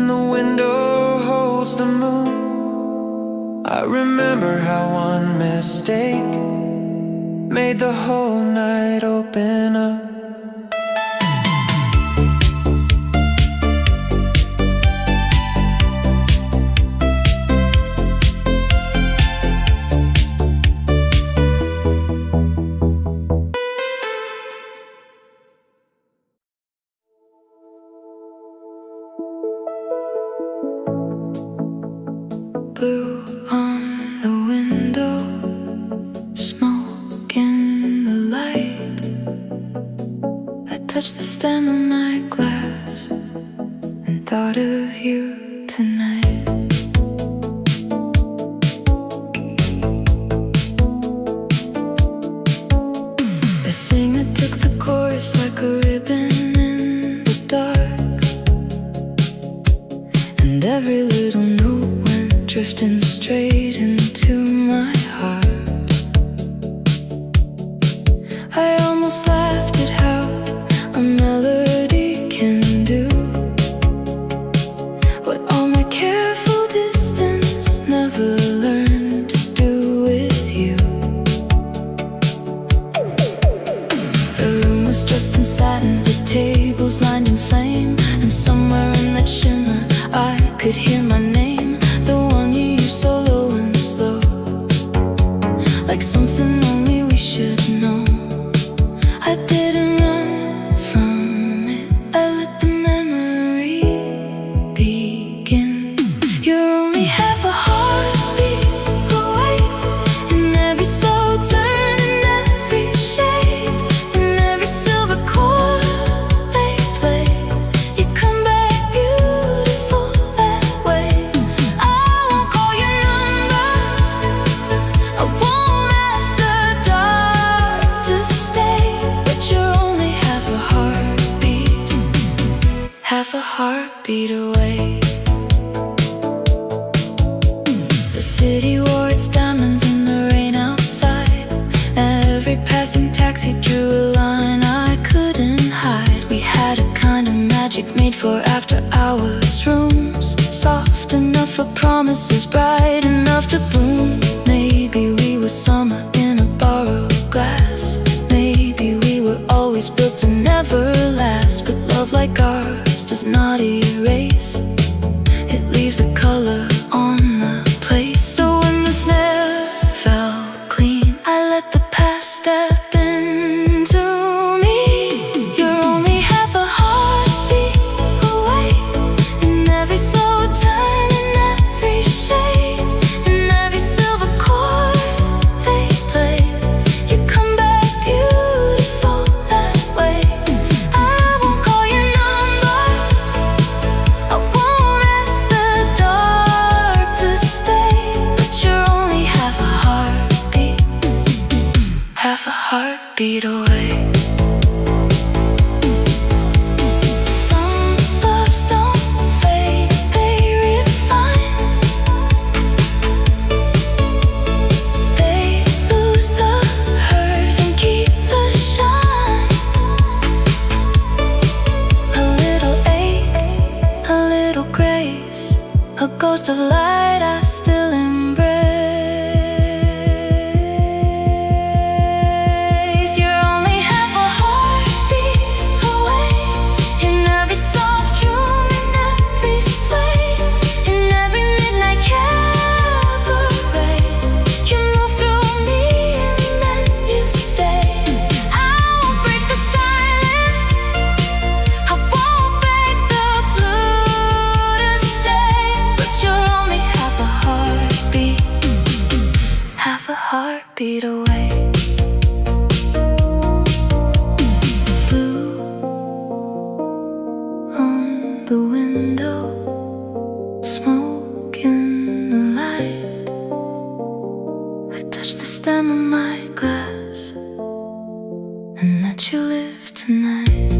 and the window holds the moon. I remember how one mistake made the whole night open up. Blue on the window, smoke in the light. I touched the stem of my glass and thought of you tonight. The singer took the chorus like a ribbon in the dark, and every little note went drifting straight into my heart. I almost laughed at how a melody can do what all my careful distance never learned to do with you. The room was dressed in satin, the tables lined in flame, and somewhere in that shimmer I could hear my name, the one you used so low and slow, like something only we should know. I didn't run from it, I let the memory begin. You're only half a heartbeat away, in every slow turn, in every shade, in every silver chord they play. You come back beautiful that way. I won't call your number, I won't ask the dark to stay, but you're only half a heartbeat away. The city wore its diamonds in the rain outside. Every passing taxi drew a line I couldn't hide. We had a kind of magic made for after hours rooms, soft enough for promises, bright enough to bloom. Maybe we were summer in a borrowed glass. Maybe we were always built to never last. But love like ours does not erase, it leaves a color on the place. So when the snare fell clean, I let the past step into me. You're only half a heartbeat away, in every slow turn, in every shade, in every silver chord they play. You come back beautiful that way. I won't call your number, I won't ask the dark to stay, but you're only half a heartbeat away. Some loves don't fade, they refine. They lose the hurt and keep the shine. A little ache, a little grace, a ghost of light I still embrace. You're only half a heartbeat away, in every soft room, in every sway, in every midnight cabaret. You move through me and then you stay. I won't break the silence, I won't beg the blue to stay, but you're only half a heartbeat away. Blue on the window, smoke in the light. I touched the stem of my glass and let you live tonight.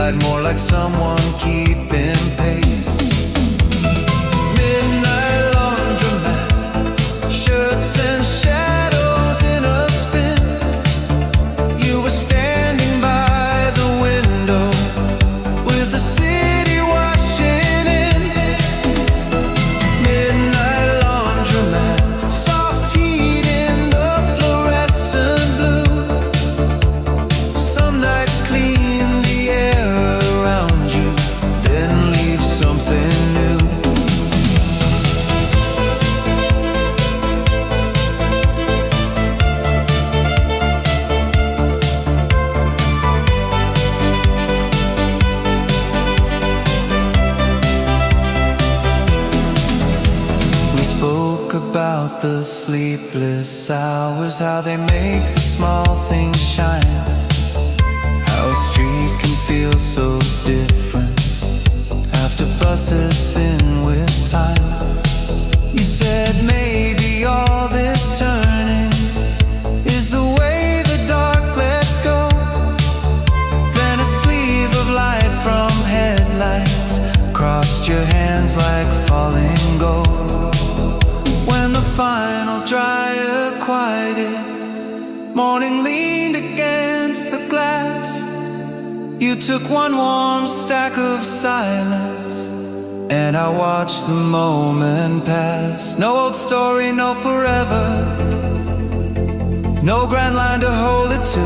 daylight, more like someone keeping pace. Midnight laundromat, shirts and shadows in a spin. You were standing by the window with the city washing in. Midnight laundromat, soft heat in the fluorescent blue. Some nights clean the air around you, then leave something new. We spoke about the sleepless hours, how they make the small things shine. How a street can feel so different after buses thin with time. You said maybe all this turning is the way the dark lets go. Then a sleeve of light from headlights crossed your hands like falling gold. When the final dryer quieted, morning leaned against the glass. You took one warm stack of silence, and I watched the moment pass. No old story, no forever, no grand line to hold it to.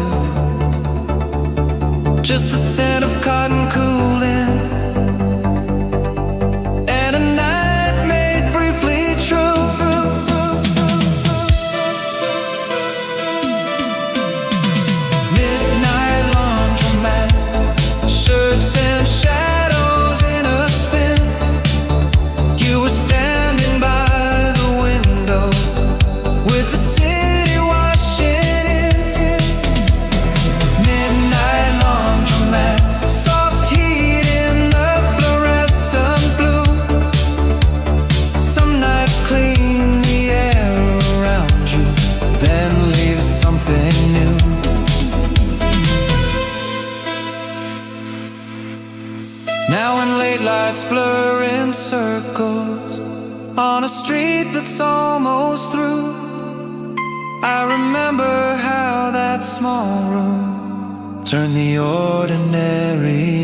Just the scent of cotton cooling, and a night made briefly true. Midnight laundromat, shirts and shadows in a spin. You were standing by the window with the city washing in. Midnight laundromat, soft heat in the fluorescent blue. Some nights clean the air around you, then leave something new. Now when late lights blur in circles on a street that's almost through, I remember how that small room turned the ordinary